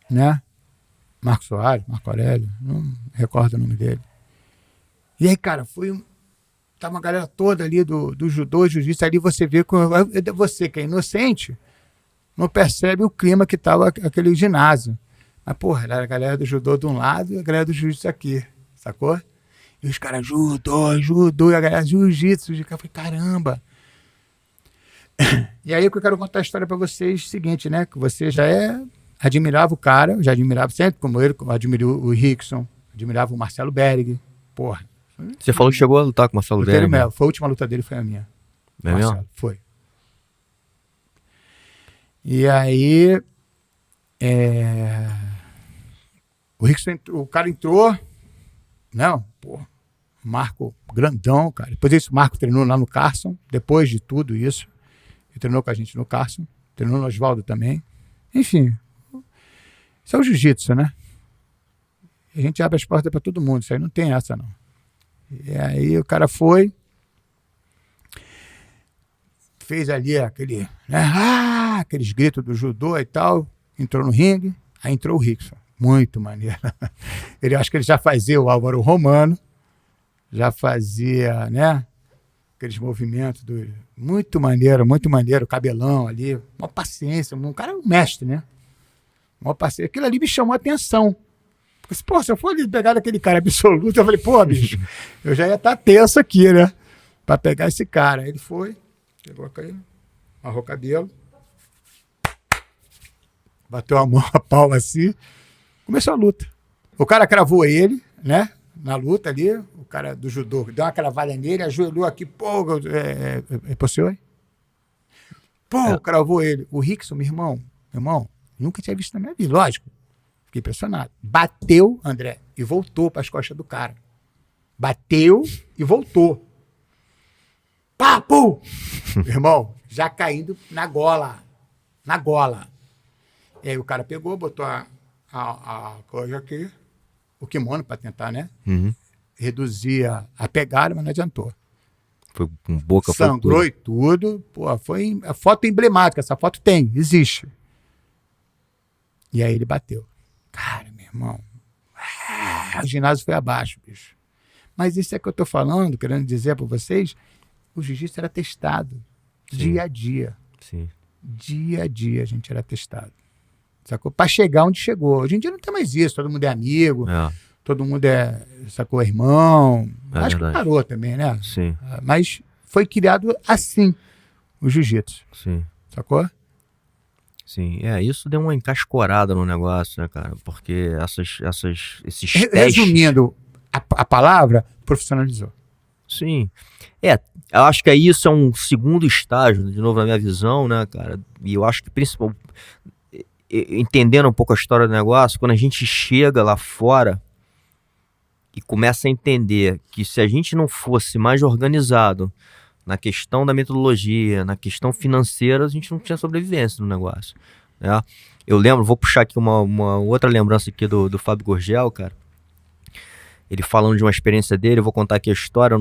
Né? Marco Soares, Marco Aurélio. Não recordo o nome dele. E aí, cara, tava uma galera toda ali do judô, jiu-jitsu. Ali você vê, você que é inocente, não percebe o clima que tava aquele ginásio. Mas, porra, era a galera do judô de um lado e a galera do jiu-jitsu aqui, sacou? E os caras, judô, e a galera jiu-jitsu. Eu falei, caramba. E aí que eu quero contar a história pra vocês, seguinte, né? Que você já admirava o cara, já admirava sempre, como ele, admirei o Rickson, admirava o Marcelo Berg, porra. Você falou que chegou a lutar com o Marcelo Berg, né? Foi a última luta dele, foi a minha. É Marcelo, mesmo? Foi. E aí... O Rickson, o cara entrou, não, pô, Marco grandão, cara. Depois disso, o Marco treinou lá no Carson, depois de tudo isso, ele treinou com a gente no Carson, treinou no Oswaldo também. Enfim, isso é o jiu-jitsu, né? A gente abre as portas para todo mundo, isso aí não tem essa, não. E aí o cara foi, fez ali aqueles gritos do judô e tal, entrou no ringue, aí entrou o Rickson. Muito maneiro. Acho que ele já fazia o Álvaro Romano, já fazia, né? Aqueles movimentos muito maneiro, cabelão ali, uma paciência, um cara mestre, né? Uma paciência. Aquilo ali me chamou a atenção. Porque, pô, se eu for ali pegar aquele cara absoluto, eu falei, pô, bicho, eu já ia estar tenso aqui, né? Pra pegar esse cara. Aí ele foi, pegou aqui, amarrou o cabelo, bateu a mão, a palma assim, começou a luta. O cara cravou ele, né? Na luta ali, o cara do judô deu uma cravada nele, ajoelhou aqui, pô, posicionou. Pô, cravou ele. O Rickson, meu irmão, nunca tinha visto na minha vida, lógico. Fiquei impressionado. Bateu, André, e voltou para as costas do cara. Bateu e voltou. Pá, pum! Irmão, já caindo na gola. Na gola. E aí o cara pegou, botou a coisa aqui, o kimono para tentar, né? Uhum. Reduzir a pegada, mas não adiantou. Foi com boca. Sangrou e tudo. Pô, foi a foto emblemática. Essa foto tem, existe. E aí ele bateu. Cara, meu irmão, o ginásio foi abaixo, bicho. Mas isso é que eu tô falando, querendo dizer para vocês, o jiu-jitsu era testado. Sim. Dia a dia. Sim. Dia a dia a gente era testado. Sacou? Para chegar onde chegou. Hoje em dia não tem mais isso, todo mundo é amigo, todo mundo sacou, irmão. Acho que parou também, né? Sim. Mas foi criado assim, o jiu-jitsu. Sim. Sacou? Sim, isso deu uma encascorada no negócio, né, cara? Porque esses testes... Resumindo a palavra, profissionalizou. Sim. Eu acho que isso é um segundo estágio, de novo, na minha visão, né, cara? E eu acho que, principalmente, entendendo um pouco a história do negócio, quando a gente chega lá fora e começa a entender que se a gente não fosse mais organizado na questão da metodologia, na questão financeira, a gente não tinha sobrevivência no negócio, né? Eu lembro, vou puxar aqui uma outra lembrança aqui do Fábio Gurgel, cara. Ele falando de uma experiência dele, eu vou contar aqui a história,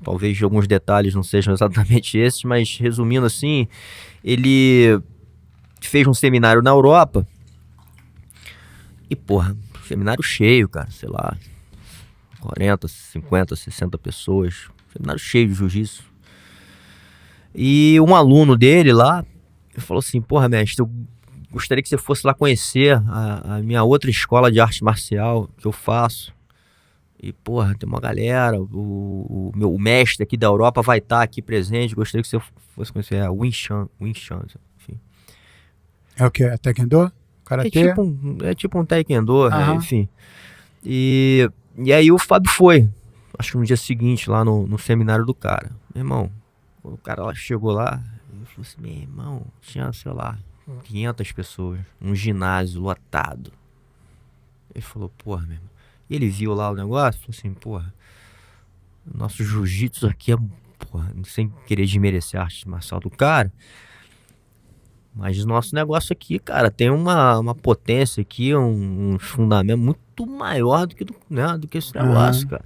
talvez alguns detalhes não sejam exatamente esses, mas resumindo assim, ele fez um seminário na Europa e, porra, seminário cheio, cara, sei lá, 40, 50, 60 pessoas, seminário cheio de jiu-jitsu. E um aluno dele lá falou assim, porra, mestre, eu gostaria que você fosse lá conhecer a minha outra escola de arte marcial que eu faço. E, porra, tem uma galera, o mestre aqui da Europa vai estar aqui presente, gostaria que você fosse conhecer a Wing Chun, enfim. É o que? É Taekwondo? Karatê? É tipo um Taekwondo, enfim. E aí o Fábio foi, acho que no dia seguinte, lá no seminário do cara. Meu irmão, o cara lá chegou lá e falou assim, meu irmão, tinha, sei lá, 500 pessoas, um ginásio lotado. Ele falou, porra, meu irmão. E ele viu lá o negócio, falou assim, porra, nosso jiu-jitsu aqui é, porra, sem querer desmerecer a arte marcial do cara, mas o nosso negócio aqui, cara, tem uma potência aqui, um fundamento muito maior do que esse negócio, cara.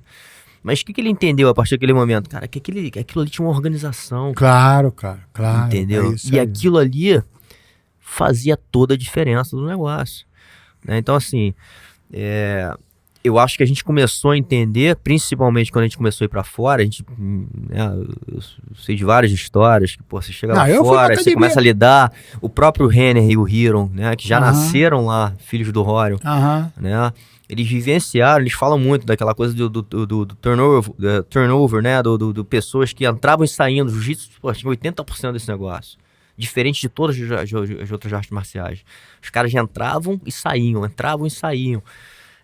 Mas o que ele entendeu a partir daquele momento? Cara, que aquilo ali tinha uma organização. Claro, cara, claro. Entendeu? E aquilo ali fazia toda a diferença do negócio, né? Então, assim, eu acho que a gente começou a entender, principalmente quando a gente começou a ir pra fora, a gente, eu sei de várias histórias, que, pô, você chega lá fora, você começa a lidar, o próprio Renner e o Hiron, né, que já nasceram lá, filhos do Rorion, né, eles vivenciaram, eles falam muito daquela coisa do turnover, né, do pessoas que entravam e saíam do jiu-jitsu, pô, tinha 80% desse negócio. Diferente de todas as outras artes marciais. Os caras já entravam e saíam.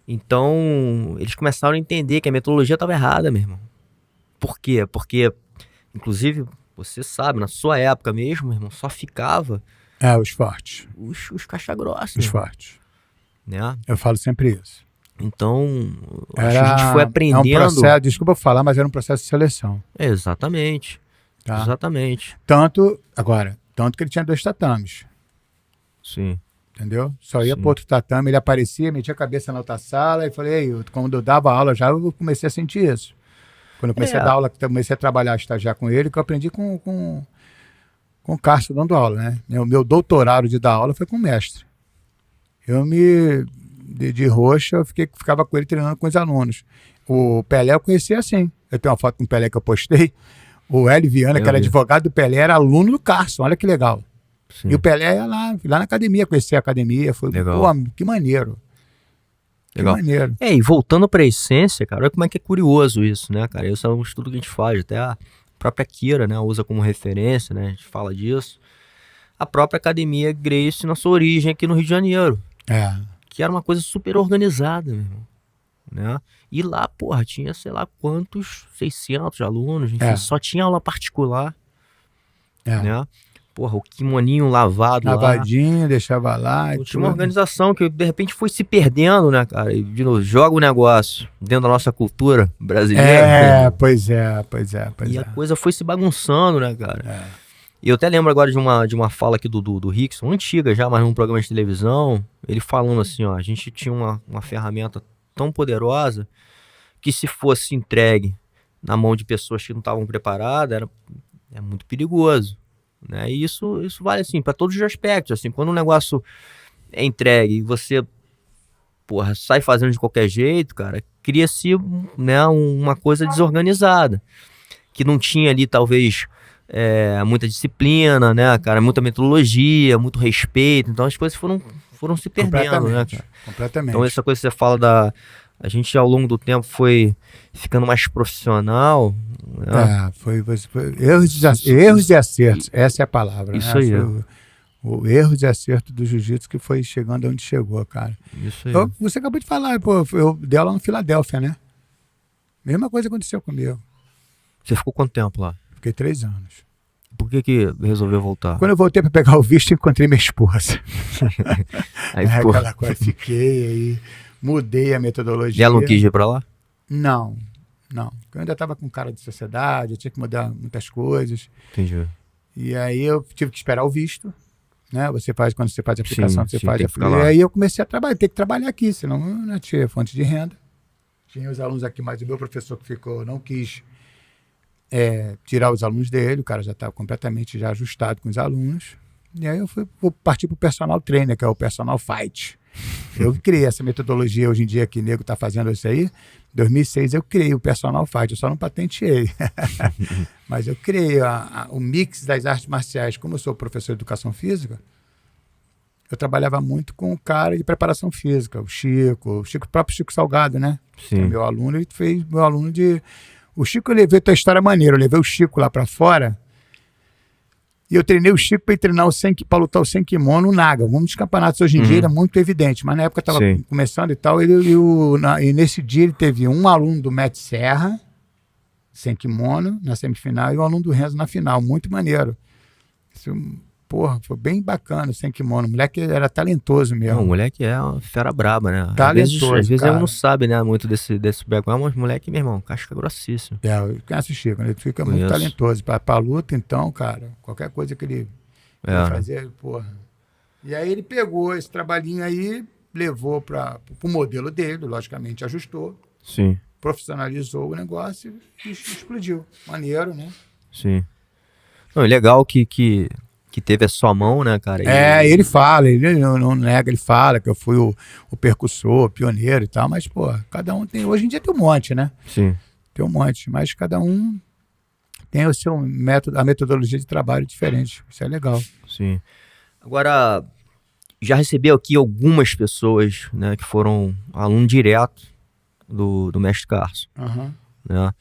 Então, eles começaram a entender que a metodologia estava errada, meu irmão. Por quê? Porque, inclusive, você sabe, na sua época mesmo, meu irmão, só ficava... os fortes. Os caixa-grossos. Os fortes. Né? Eu falo sempre isso. Então, a gente foi aprendendo... É um processo, desculpa falar, mas era um processo de seleção. Exatamente. Tá? Exatamente. Tanto que ele tinha 2 tatames. Sim. Entendeu? Só ia pro outro tatame, ele aparecia, metia a cabeça na outra sala e falei, quando eu dava aula já, eu comecei a sentir isso. Quando eu comecei a dar aula, comecei a trabalhar, estagiar com ele, que eu aprendi com o Cássio dando aula, né? O meu doutorado de dar aula foi com o mestre. Eu de roxa, eu ficava com ele treinando com os alunos. O Pelé eu conhecia assim. Eu tenho uma foto com o Pelé que eu postei. O Hélio Viana, que era advogado do Pelé, era aluno do Carson. Olha que legal. Sim. E o Pelé ia lá na academia, conhecer a academia. Foi, legal. Pô, que maneiro. Legal. Que maneiro. E voltando pra essência, cara, olha como é que é curioso isso, né, cara? Isso é um estudo que a gente faz, até a própria Kira, né, usa como referência, né, a gente fala disso. A própria academia Gracie na sua origem aqui no Rio de Janeiro. Que era uma coisa super organizada, meu irmão, né? E lá, porra, tinha, sei lá quantos, 600 alunos, enfim, só tinha aula particular, né? Porra, o kimoninho lavadinho, deixava lá. Tinha uma organização que de repente foi se perdendo, né, cara? E de novo, joga o negócio dentro da nossa cultura brasileira. Pois é. E a coisa foi se bagunçando, né, cara? E eu até lembro agora de uma fala aqui do Rickson, antiga já, mas num programa de televisão, ele falando assim, ó, a gente tinha uma ferramenta tão poderosa que se fosse entregue na mão de pessoas que não estavam preparadas, é muito perigoso. Né? E isso vale assim para todos os aspectos, assim, quando um negócio é entregue e você, porra, sai fazendo de qualquer jeito, cara, cria-se, né, uma coisa desorganizada, que não tinha ali talvez muita disciplina, né, cara, muita metodologia, muito respeito, então as coisas foram se perdendo, né, cara? Completamente. Então essa coisa que você fala a gente ao longo do tempo foi ficando mais profissional. Né? Foi erros e acertos, essa é a palavra. Isso aí. O erros e acertos do jiu-jitsu que foi chegando onde chegou, cara. Isso aí. Você acabou de falar, pô, eu dei aula no Filadélfia, né? Mesma coisa aconteceu comigo. Você ficou quanto tempo lá? Fiquei 3 anos. Por que resolveu voltar? Quando eu voltei para pegar o visto, encontrei minha esposa. Aí, aquela coisa, fiquei aí, mudei a metodologia. E ela não quis ir para lá? Não. Eu ainda estava com cara de sociedade, eu tinha que mudar muitas coisas. Entendi. E aí eu tive que esperar o visto, né? Quando você faz a aplicação, você faz a... E aí eu comecei a trabalhar, ter que trabalhar aqui, senão eu não tinha fonte de renda. Tinha os alunos aqui, mas o meu professor que ficou não quis tirar os alunos dele, o cara já estava completamente já ajustado com os alunos. E aí eu vou partir para o personal trainer, que é o personal fight. Eu criei essa metodologia hoje em dia que o nego está fazendo isso aí. Em 2006 eu criei o personal fight, eu só não patenteei. Mas eu criei o mix das artes marciais. Como eu sou professor de educação física, eu trabalhava muito com o cara de preparação física, o próprio Chico Salgado, né? Sim. Meu aluno, ele fez meu aluno de... O Chico, eu levei tua história maneira, eu levei o Chico lá para fora e eu treinei o Chico para treinar para lutar o sem kimono no Naga. Um dos campeonatos hoje em dia era muito evidente, mas na época estava começando e tal, e nesse dia ele teve um aluno do Matt Serra, sem kimono, na semifinal, e um aluno do Renzo na final, muito maneiro. Isso, porra, foi bem bacana, sem kimono. O moleque era talentoso mesmo. Não, o moleque é uma fera braba, né? Talentoso, às vezes cara. ele não sabe, né, muito desse background, mas o moleque, meu irmão, casca grossíssimo. Eu conheço o Chico, ele fica muito talentoso. Pra luta, então, cara, qualquer coisa que ele fazer, porra. E aí ele pegou esse trabalhinho aí, levou pro modelo dele, logicamente ajustou. Sim. Profissionalizou o negócio e explodiu. Maneiro, né? Sim. Não, é legal que teve a sua mão, né, cara? Ele fala, ele não nega, ele fala que eu fui o percussor, pioneiro e tal, mas, pô, cada um tem... Hoje em dia tem um monte, né? Sim. Tem um monte, mas cada um tem o seu método, a metodologia de trabalho diferente. Isso é legal. Sim. Agora, já recebi aqui algumas pessoas, né, que foram aluno direto do mestre Carson. Uhum. Né?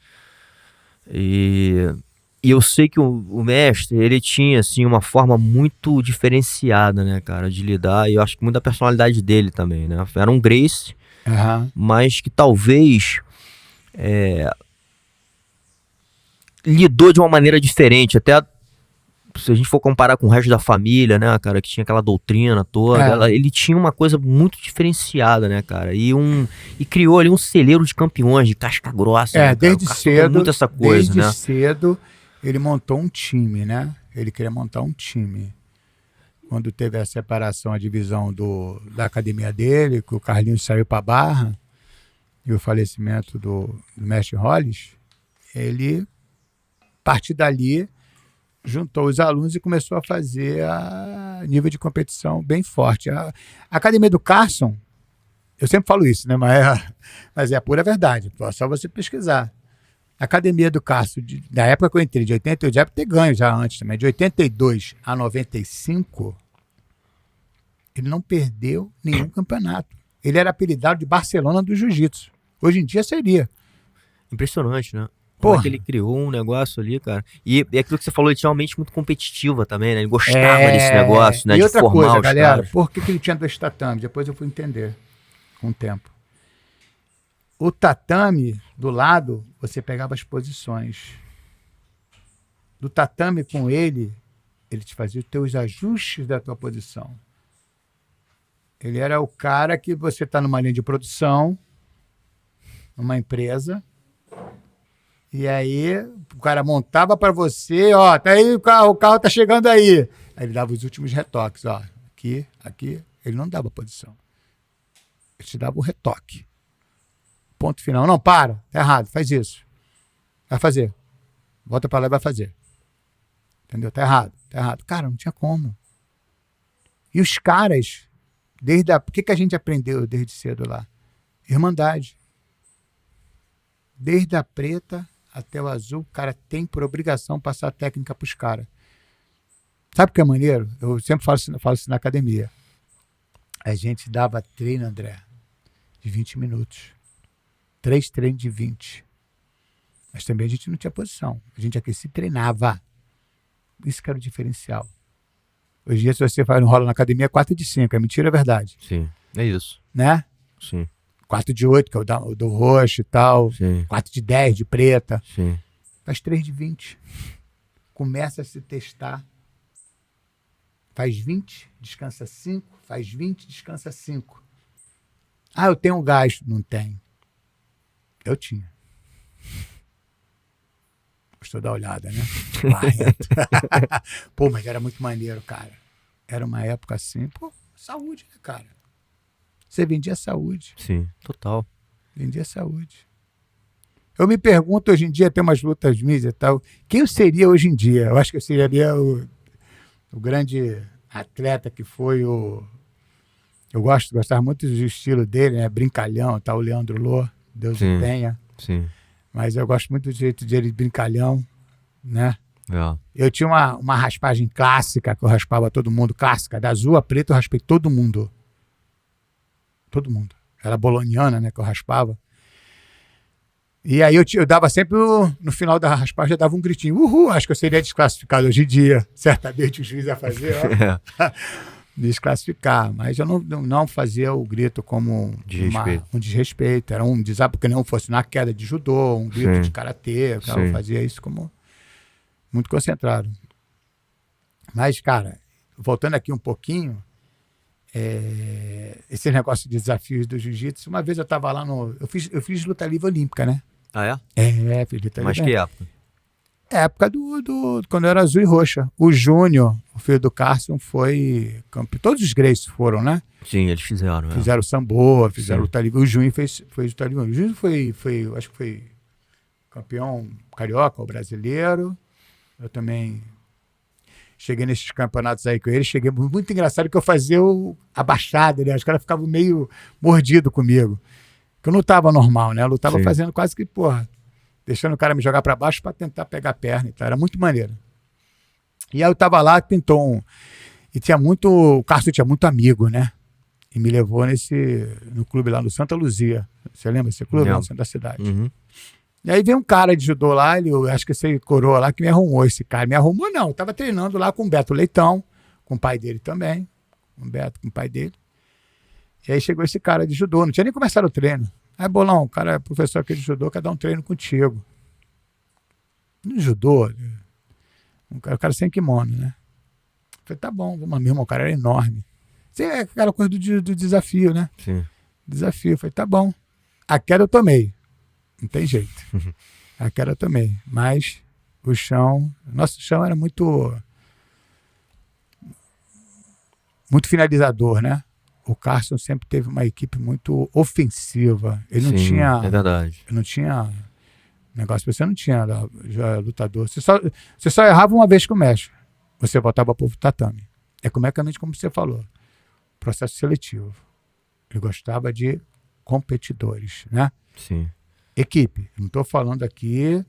E eu sei que o mestre, ele tinha, assim, uma forma muito diferenciada, né, cara, de lidar, e eu acho que muito da personalidade dele também, né? Era um Gracie, mas que talvez lidou de uma maneira diferente, até se a gente for comparar com o resto da família, né, cara, que tinha aquela doutrina toda, ele tinha uma coisa muito diferenciada, né, cara, e criou ali um celeiro de campeões, de casca grossa, né, desde cedo, muito essa coisa, desde cedo ele montou um time, né, ele queria montar um time. Quando teve a separação, a divisão da academia dele, que o Carlinhos saiu para Barra, e o falecimento do mestre Hollis, ele, a partir dali, juntou os alunos e começou a fazer a nível de competição bem forte. A academia do Carson, eu sempre falo isso, né? Mas é a pura verdade, só você pesquisar. A academia do Cássio, da época que eu entrei, de 88, já ter ganho já antes também, de 82 a 95, ele não perdeu nenhum campeonato. Ele era apelidado de Barcelona do Jiu-Jitsu. Hoje em dia seria. Impressionante, né? Porra. Como é que ele criou um negócio ali, cara. E aquilo que você falou, ele tinha uma mente muito competitiva também, né? Ele gostava desse negócio, né? E de outra formar coisa, os galera, caras. por que ele tinha 2 tatames? Depois eu fui entender com o tempo. O tatame, do lado, você pegava as posições. Do tatame com ele te fazia os teus ajustes da tua posição. Ele era o cara que você está numa linha de produção, numa empresa, e aí o cara montava para você, ó, tá aí o carro tá chegando aí. Aí ele dava os últimos retoques, ó, aqui, ele não dava posição. Ele te dava o retoque. Ponto final. Não, para, tá errado, faz isso. Vai fazer. Volta para lá e vai fazer. Entendeu? Tá errado. Cara, não tinha como. E os caras, por que a gente aprendeu desde cedo lá? Irmandade. Desde a preta até o azul, o cara tem por obrigação passar a técnica pros caras. Sabe o que é maneiro? Eu sempre falo isso na academia. A gente dava treino, André, de 20 minutos. 3 treinos de 20. Mas também a gente não tinha posição. A gente aquecia e treinava. Isso que era o diferencial. Hoje em dia, se você faz um rolo na academia, é 4 de 5. É mentira, é verdade. Sim, é isso. Né? Sim. 4 de 8, que é o do roxo e tal. Sim. 4 de 10, de preta. Sim. Faz 3 de 20. Começa a se testar. Faz 20, descansa 5. Faz 20, descansa 5. Ah, eu tenho um gás. Não tenho. Eu tinha. Gostou da olhada, né? Pô, mas era muito maneiro, cara. Era uma época assim, pô, saúde, né, cara? Você vendia saúde. Sim, total. Vendia saúde. Eu me pergunto, hoje em dia, tem umas lutas minhas e tal, quem eu seria hoje em dia? Eu acho que eu seria o grande atleta que foi o... Eu gostava muito do estilo dele, né? Brincalhão, tá? O Leandro Lô, Deus o tenha. Sim. Mas eu gosto muito do jeito dele, brincalhão, né? É. Eu tinha uma raspagem clássica, que eu raspava todo mundo, clássica. Da azul a preta eu raspei todo mundo. Todo mundo. Era boloniana, né, que eu raspava. E aí eu dava sempre, no final da raspagem, eu dava um gritinho. Uhul, acho que eu seria desclassificado hoje em dia. Certamente o juiz ia fazer, ó. Desclassificar. Mas eu não fazia o grito como um desrespeito. Era um desabafo, porque não fosse na queda de judô, um grito de karatê. Eu fazia isso como muito concentrado. Mas, cara, voltando aqui um pouquinho, esse negócio de desafios do jiu-jitsu, uma vez eu estava lá eu fiz luta livre olímpica, né? Ah, é? Fiz luta livre. Mas que época? Época quando eu era azul e roxa. O Júnior, o filho do Carson, foi campeão. Todos os Grace foram, né? Sim, eles fizeram. Fizeram Samboa, fizeram luta livre. O Júnior fez luta livre. O Júnior acho que foi campeão carioca, o brasileiro. Eu também cheguei nesses campeonatos aí com ele. Cheguei muito engraçado que eu fazia a baixada, né? Os caras ficavam meio mordidos comigo. Porque eu não estava normal, né? Eu lutava fazendo quase que, porra, deixando o cara me jogar para baixo para tentar pegar a perna. Então, era muito maneiro. E aí eu tava lá, pintou e o Cássio tinha muito amigo, né? E me levou no clube lá no Santa Luzia. Você lembra desse clube? No centro da cidade. Uhum. E aí veio um cara de judô lá, acho que esse coroa lá que me arrumou esse cara. Me arrumou não, eu tava treinando lá com o Beto Leitão, com o pai dele também. Com o Beto, com o pai dele. E aí chegou esse cara de judô, não tinha nem começado o treino. Aí, Bolão, o cara é professor aqui de judô, quer dar um treino contigo. No judô, o cara sem kimono, né? Eu falei, tá bom, vamos mesmo, o cara era enorme. Isso é aquela coisa do desafio, né? Sim. Desafio. Eu falei, tá bom. A queda eu tomei. Não tem jeito. A queda eu tomei. Mas nosso chão era muito finalizador, né? O Carson sempre teve uma equipe muito ofensiva. Ele não tinha... É verdade. Ele não tinha negócio. Você não tinha já lutador. Você só errava uma vez com o mestre. Você voltava para o tatame. É como você falou. Processo seletivo. Ele gostava de competidores, né? Sim. Equipe. Não estou falando aqui...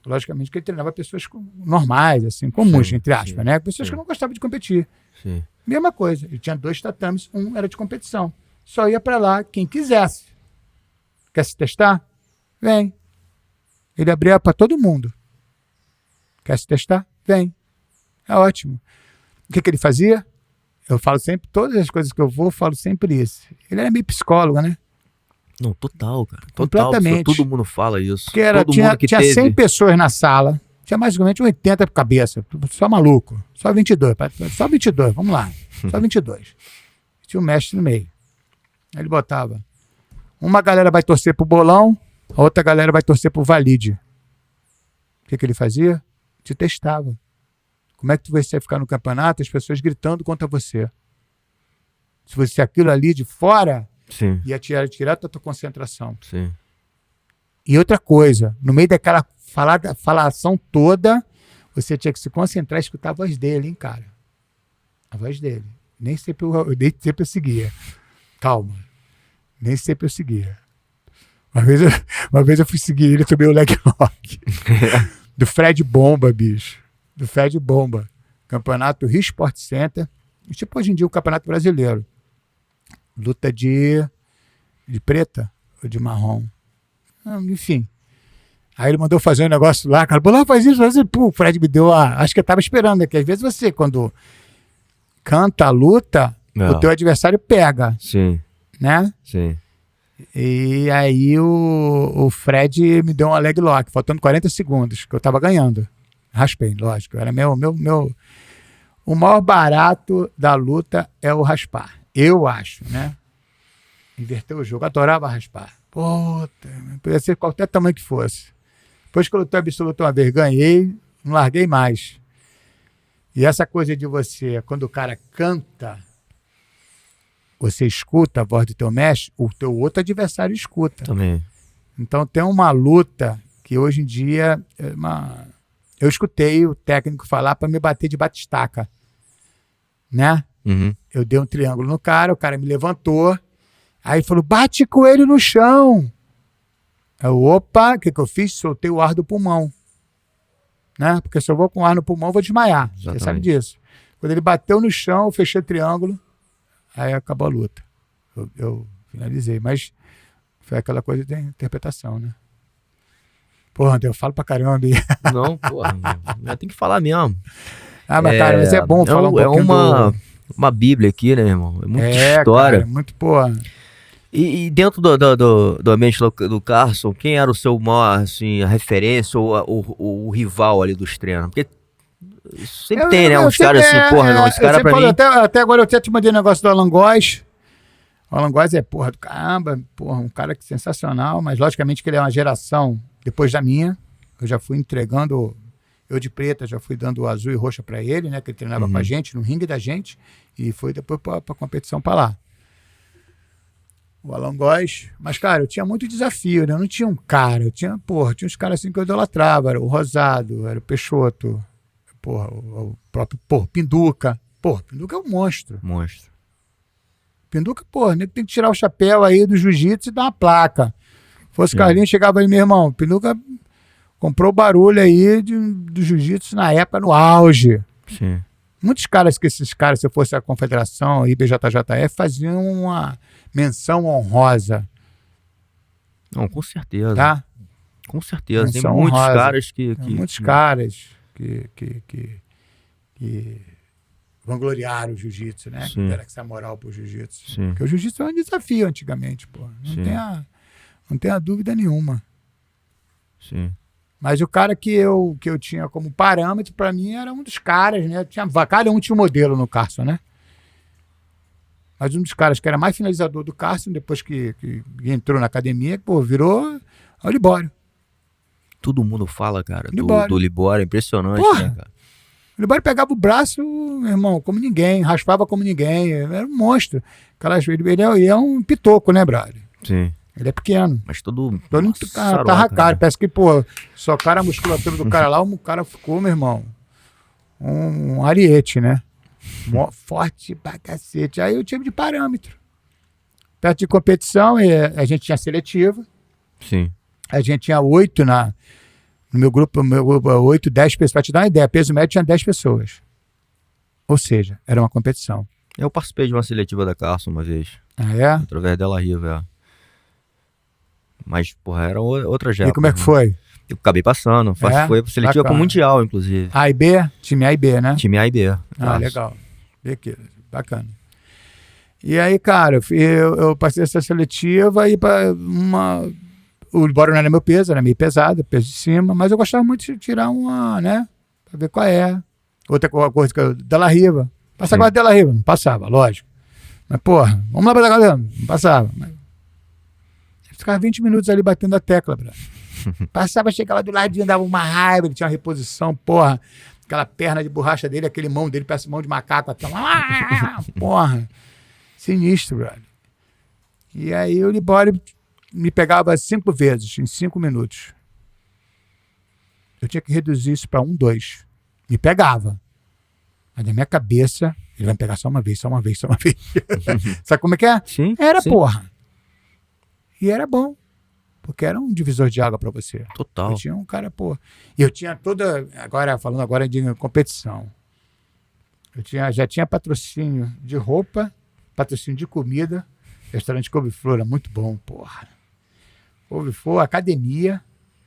logicamente que ele treinava pessoas normais, assim, comuns, Sim, entre aspas, sim, né? Pessoas sim. que não gostavam de competir. Sim. Mesma coisa. Ele tinha 2 tatames, um era de competição. Só ia para lá quem quisesse. Quer se testar? Vem. Ele abria para todo mundo. Quer se testar? Vem. É ótimo. O que ele fazia? Eu falo sempre, todas as coisas que eu vou, eu falo sempre isso. Ele era meio psicólogo, né? Não, total, cara. Total. Completamente. Todo mundo fala isso. Porque Todo mundo que tinha teve. 100 pessoas na sala, tinha mais ou menos 80 por cabeça, só maluco, só 22, só 22, vamos lá, só 22. Tinha um mestre no meio. Aí ele botava, uma galera vai torcer pro bolão, a outra galera vai torcer pro valide. O que ele fazia? Te testava. Como é que você ia ficar no campeonato, as pessoas gritando contra você? Se você aquilo ali de fora, Sim, ia tirar direto da tua concentração. sim. E outra coisa, no meio daquela falação toda, você tinha que se concentrar e escutar a voz dele, hein, cara? A voz dele. Nem sempre eu seguia. Calma. Nem sempre eu seguia. Uma vez eu fui seguir ele, tomei o leg lock. Do Fred Bomba, bicho. Do Fred Bomba. Campeonato Rio Sport Center. Tipo hoje em dia o Campeonato Brasileiro. Luta de preta ou de marrom. Enfim. Aí ele mandou fazer um negócio lá, cara, lá faz isso. Pô, o Fred me deu acho que eu tava esperando, né? Que às vezes você, quando canta a luta, o teu adversário pega, Sim, né? sim. E aí o Fred me deu um leg lock, faltando 40 segundos, que eu tava ganhando. Raspei, lógico. Era o maior barato da luta é o raspar. Eu acho, né? Inverteu o jogo, adorava raspar. Puta, podia ser qualquer tamanho que fosse. Depois que eu lutei absoluto uma vez, ganhei, não larguei mais. E essa coisa de você, quando o cara canta, você escuta a voz do teu mestre, o teu outro adversário escuta. Também. Então tem uma luta que hoje em dia, eu escutei o técnico falar para me bater de batistaca, né? Uhum. Eu dei um triângulo no cara, o cara me levantou, aí falou, bate com ele no chão. Eu, opa, o que eu fiz? Soltei o ar do pulmão. Né? Porque se eu vou com ar no pulmão, eu vou desmaiar. Exatamente. Você sabe disso. Quando ele bateu no chão, eu fechei o triângulo, aí acabou a luta. Eu finalizei, mas foi aquela coisa de interpretação, né? Porra, André, eu falo pra caramba. Não, porra, tem que falar mesmo. Mas cara, mas é bom falar um pouquinho uma bíblia aqui, né, irmão? É muita história. Cara, é muito, porra. E dentro do ambiente do Carson, quem era o seu maior, assim, a referência ou o rival ali dos treinos? Porque sempre tem, né? Uns caras assim, porra, não, esse cara pra mim... Até agora eu até te mandei um negócio do Alan Góes. O Alan Góes é, porra, do caramba, porra, um cara que sensacional, mas logicamente que ele é uma geração depois da minha. Eu já fui entregando, eu de preta, já fui dando azul e roxa pra ele, né? Que ele treinava com a gente, no ringue da gente, e foi depois pra competição pra lá. O Alan Góes, mas, cara, eu tinha muito desafio, né? Eu não tinha um cara, tinha uns caras assim que eu idolatrava, era o Rosado, era o Peixoto, porra, o próprio, Pinduca. Pinduca é um monstro. Pinduca, tem que tirar o chapéu aí do jiu-jitsu e dar uma placa. Fosse Carlinhos, chegava aí, meu irmão, Pinduca comprou barulho aí do jiu-jitsu na época, no auge. Sim. Muitos caras se fosse a Confederação, a IBJJF, faziam uma menção honrosa. Não, com certeza. Tá? Com certeza. Menção Tem muitos honrosa. caras que... Muitos caras que vangloriaram o jiu-jitsu, né? Sim. Que deram essa moral pro jiu-jitsu. Sim. Porque o jiu-jitsu era um desafio antigamente, pô. Não tem a dúvida nenhuma. Sim. Mas o cara que eu tinha como parâmetro, pra mim, era um dos caras, né? Cada um tinha um modelo no Carson, né? Mas um dos caras que era mais finalizador do Carson, depois que entrou na academia, virou o Libório. Todo mundo fala, cara, Libório. do Libório, impressionante, Porra. né, cara? O Libório pegava o braço, meu irmão, como ninguém, raspava como ninguém, era um monstro. Ele é um pitoco, né, brother? Sim. Ele é pequeno. Mas todo mundo tá cara. Parece que, socaram a musculatura do cara lá, o cara ficou, meu irmão, um ariete, né? Forte pra cacete. Aí eu tive de parâmetro. perto de competição, a gente tinha seletiva. Sim. A gente tinha 8 no meu grupo, 8, 10 pessoas. Para te dar uma ideia, peso médio tinha 10 pessoas. Ou seja, era uma competição. Eu participei de uma seletiva da Carson uma vez. Ah, é? Através dela Riva, Mas, porra, era outra japa. E como é que foi? Eu acabei passando. Foi seletiva pro Mundial, inclusive. A e B? Time A e B, né? Time A e B. Ah, legal. Bacana. E aí, cara, eu passei essa seletiva e para o bora não era meu peso, era meio pesado, peso de cima, mas eu gostava muito de tirar uma, né? Pra ver qual é. Outra coisa que eu... Della Riva. Passava agora Della Riva. Não passava, lógico. Mas, porra, vamos lá pra Della Riva. Não passava. Mas... Eu ficava 20 minutos ali batendo a tecla, brother. Passava, chegava do ladinho, dava uma raiva, ele tinha uma reposição, porra. Aquela perna de borracha dele, aquele mão dele, parece mão de macaco. Porra. Sinistro, brother. E aí o Libório me pegava 5 vezes, em 5 minutos. Eu tinha que reduzir isso para 1, 2. Me pegava. Mas na minha cabeça, ele vai me pegar só uma vez. Sabe como é que é? Sim. Era, porra. E era bom. Porque era um divisor de água para você. Total. Eu tinha um cara, porra. E eu tinha toda... Falando agora de competição. Já tinha patrocínio de roupa, patrocínio de comida. Restaurante Couve-Flor era muito bom, porra. Couve-Flor, academia.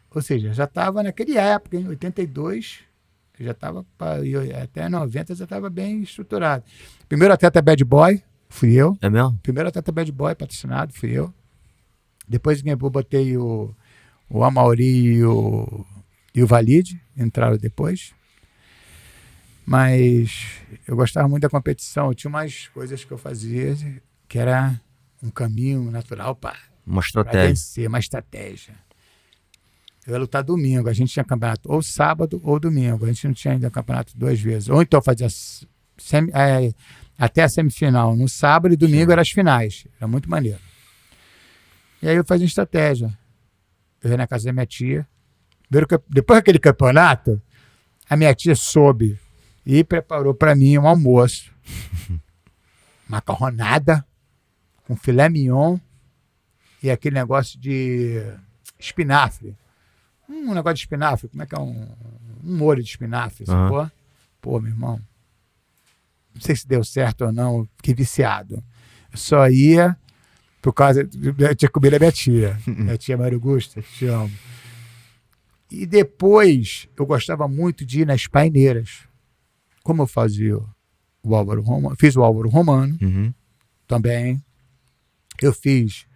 Ou seja, já estava naquela época, em 82, já estava, até 90 já estava bem estruturado. Primeiro atleta bad boy, fui eu. É mesmo? Primeiro atleta bad boy patrocinado, fui eu. Depois eu botei o Amauri e o Valide, entraram depois. Mas eu gostava muito da competição. Eu tinha umas coisas que eu fazia que era um caminho natural para vencer, uma estratégia. Eu ia lutar domingo. A gente tinha campeonato ou sábado ou domingo. A gente não tinha ainda campeonato 2 vezes. Ou então fazia até a semifinal no sábado e domingo eram as finais. Era muito maneiro. E aí eu fazia estratégia. Eu ia na casa da minha tia. Depois daquele campeonato, a minha tia soube e preparou para mim um almoço. Macarronada com filé mignon e aquele negócio de espinafre. Um negócio de espinafre. Como é que é um molho de espinafre? Uhum. Pô, meu irmão. Não sei se deu certo ou não. Fiquei viciado. Eu só ia por causa... Eu tinha comido a minha tia. Minha tia Maria Augusta. Te amo. E depois eu gostava muito de ir nas paineiras. Como eu fazia o Álvaro Romano, fiz o Álvaro Romano também. Eu fiz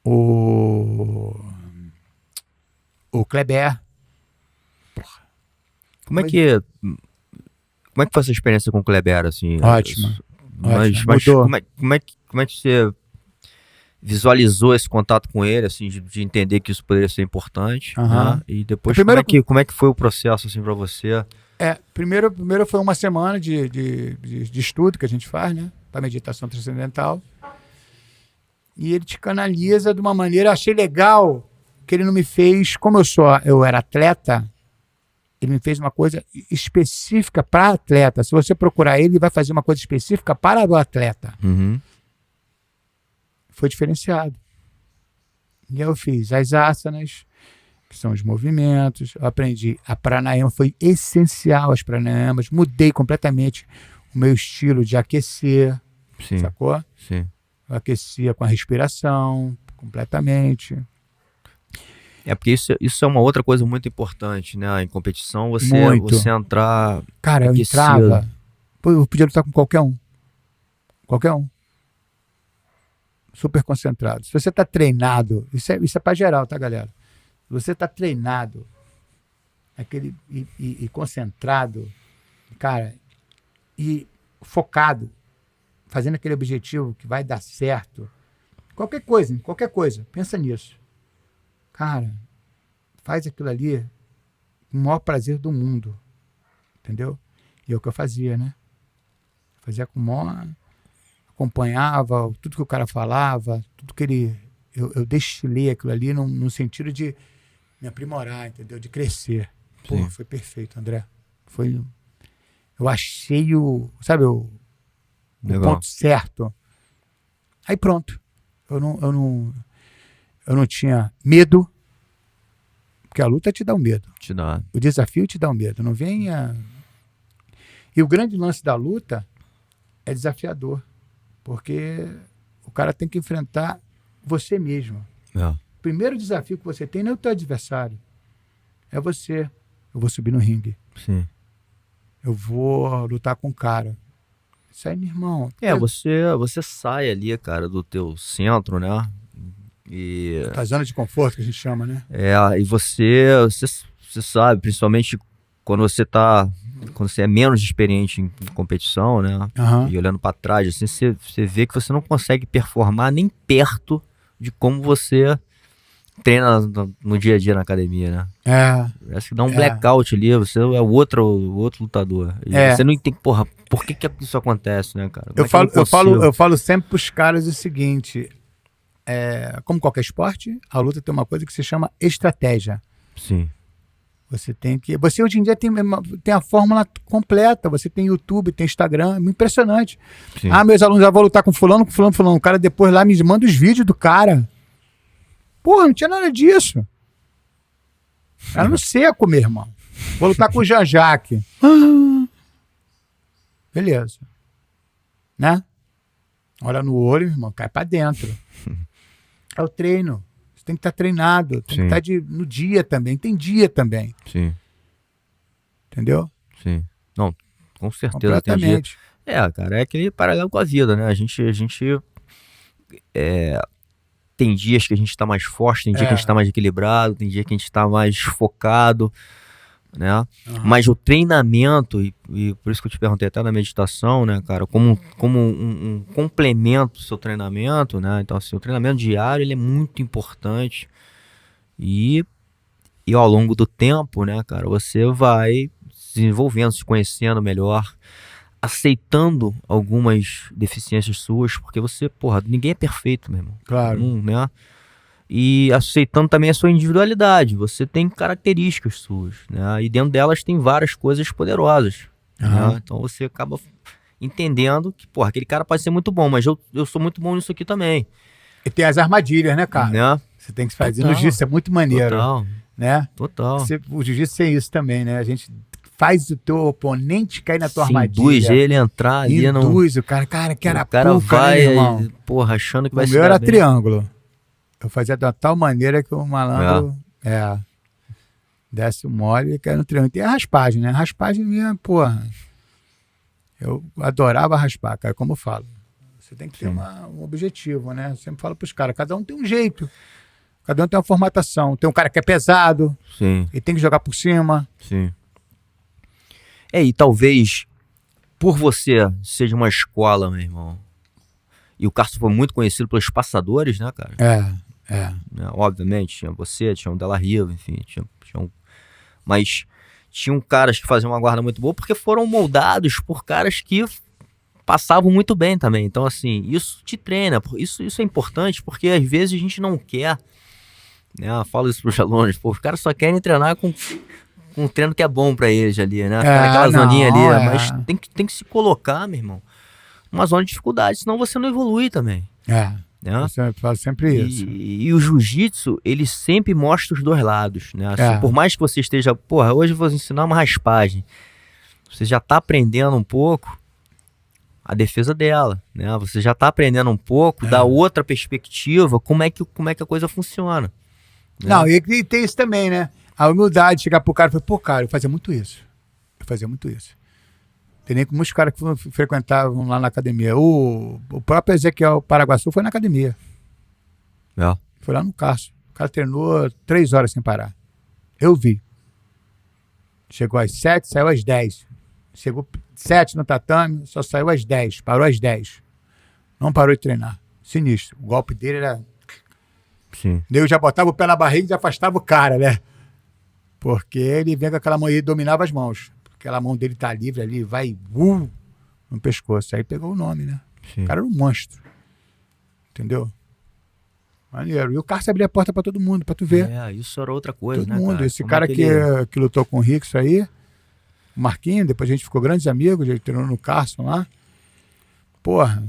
o Kleber. Porra. Como é que foi essa experiência com o Kleber, assim? Ótima. Mas como é que você visualizou esse contato com ele, assim, de entender que isso poderia ser importante, né? E depois, como é que foi o processo, assim, para você? Primeiro foi uma semana de estudo que a gente faz, né? Para meditação transcendental. E ele te canaliza de uma maneira, achei legal que ele não me fez, como eu era atleta, ele me fez uma coisa específica para atleta. Se você procurar ele vai fazer uma coisa específica para o atleta. Foi diferenciado. E aí eu fiz as asanas, que são os movimentos, eu aprendi a pranayama, foi essencial as pranayamas, mudei completamente o meu estilo de aquecer, sacou? Sim. Eu aquecia com a respiração, completamente. Porque isso é uma outra coisa muito importante, né? Em competição, você entrar... Cara, eu entrava... Eu podia lutar com qualquer um. Qualquer um. Super concentrado. Se você está treinado, isso é para geral, tá, galera? Se você está treinado e concentrado, cara, e focado, fazendo aquele objetivo que vai dar certo, qualquer coisa, pensa nisso. Cara, faz aquilo ali com o maior prazer do mundo, entendeu? E é o que eu fazia, né? Fazia com o maior... Acompanhava tudo que o cara falava, tudo que ele... Eu destilei aquilo ali no sentido de me aprimorar, entendeu? De crescer. Pô, foi perfeito, André. Eu achei o ponto certo. Aí pronto. Eu não tinha medo, porque a luta te dá um medo. Te dá. O desafio te dá um medo. Não venha... E o grande lance da luta é desafiador, porque o cara tem que enfrentar você mesmo. É. O primeiro desafio que você tem não é o teu adversário, é você. Eu vou subir no ringue. Sim. Eu vou lutar com o cara. Isso aí, meu irmão. Você sai ali, cara, do teu centro, né? E A zona de conforto que a gente chama, né? e você sabe, principalmente quando você é menos experiente em competição, né? Uhum. E olhando pra trás, assim, você vê que você não consegue performar nem perto de como você treina no dia a dia na academia, né? Parece que dá um blackout ali, você é o outro lutador. E você não entende, porra, por que isso acontece, né, cara? Eu falo sempre pros caras o seguinte, como qualquer esporte, a luta tem uma coisa que se chama estratégia. Sim. Você hoje em dia tem a fórmula completa, você tem YouTube, tem Instagram, é impressionante. Sim. Meus alunos já vão lutar com fulano. O cara depois lá me manda os vídeos do cara. Porra, não tinha nada disso. Era no seco, meu irmão. Vou lutar com o Jean-Jacques. Beleza. Né? Olha no olho, irmão, cai pra dentro. É o treino. Você tem que estar treinado. Tem que estar no dia também. Tem dia também. Sim. Entendeu? Sim. Não, com certeza completamente. Tem dia. Cara, é aquele paralelo com a vida, né? A gente tem dias que a gente tá mais forte, tem dia que a gente tá mais equilibrado, tem dia que a gente tá mais focado, né? Uhum. Mas o treinamento, e por isso que eu te perguntei até na meditação, né, cara, como um complemento do seu treinamento, né? Então, assim, o treinamento diário, ele é muito importante e ao longo do tempo, né, cara, você vai se desenvolvendo, se conhecendo melhor, aceitando algumas deficiências suas, porque você, porra, ninguém é perfeito, meu irmão. Claro. Né? E aceitando também a sua individualidade. Você tem características suas, né? E dentro delas tem várias coisas poderosas. Né? Então você acaba entendendo que, porra, aquele cara pode ser muito bom, mas eu sou muito bom nisso aqui também. E tem as armadilhas, né, cara? Né? Você tem que fazer no jiu-jitsu, é muito maneiro. Total. Né? Total. O jiu-jitsu tem isso também, né? A gente faz o teu oponente cair na tua armadilha. Induz ele a entrar ali. Induz o cara. Cara, que era o cara pouca, vai, né, irmão? Porra, achando que vai o ser. O meu era triângulo. Eu fazia de uma tal maneira que o malandro desce o mole e cai no triângulo. Tem a raspagem, né? A raspagem minha, porra. Eu adorava raspar, cara, como eu falo. Você tem que ter um objetivo, né? Eu sempre falo pros caras, cada um tem um jeito. Cada um tem uma formatação. Tem um cara que é pesado. Sim. E tem que jogar por cima. Sim. E talvez por você seja uma escola, meu irmão. E o Carson foi muito conhecido pelos passadores, né, cara? Obviamente, tinha você, tinha o Della Riva, enfim, mas tinham caras que faziam uma guarda muito boa porque foram moldados por caras que passavam muito bem também. Então, assim, isso te treina. Isso é importante porque às vezes a gente não quer, né? Eu falo isso pros alunos, pô, os caras só querem treinar com um treino que é bom pra eles ali, né? Aquela zoninha ali, mas tem que se colocar, meu irmão, uma zona de dificuldade, senão você não evolui também. Né? Eu falo sempre isso. E o jiu-jitsu, ele sempre mostra os dois lados, né? Assim, por mais que você esteja, porra, hoje eu vou ensinar uma raspagem, você já tá aprendendo um pouco a defesa dela, né? Você já tá aprendendo um pouco da outra perspectiva, como é que a coisa funciona. Né? Não, e tem isso também, né? A humildade, chegar pro cara e falar, pô, cara, eu fazia muito isso. Tem nem como os caras que frequentavam lá na academia. O próprio Ezequiel Paraguaçu foi na academia. Foi lá no Carso. O cara treinou 3 horas sem parar. Eu vi. Chegou às 7, saiu às 10. Chegou 7 no tatame, só saiu às 10. Parou às 10. Não parou de treinar. Sinistro. O golpe dele era... Sim. Eu já botava o pé na barriga e já afastava o cara, né? Porque ele vem com aquela mão e dominava as mãos. Aquela mão dele tá livre ali, vai no pescoço. Aí pegou o nome, né? Sim. O cara era um monstro. Entendeu? Maneiro. E o Carson abria a porta pra todo mundo, pra tu ver. Isso era outra coisa, todo né, mundo. cara? Esse cara que lutou com o Rickson aí, o Marquinhos, depois a gente ficou grandes amigos, ele treinou no Carson lá. Porra,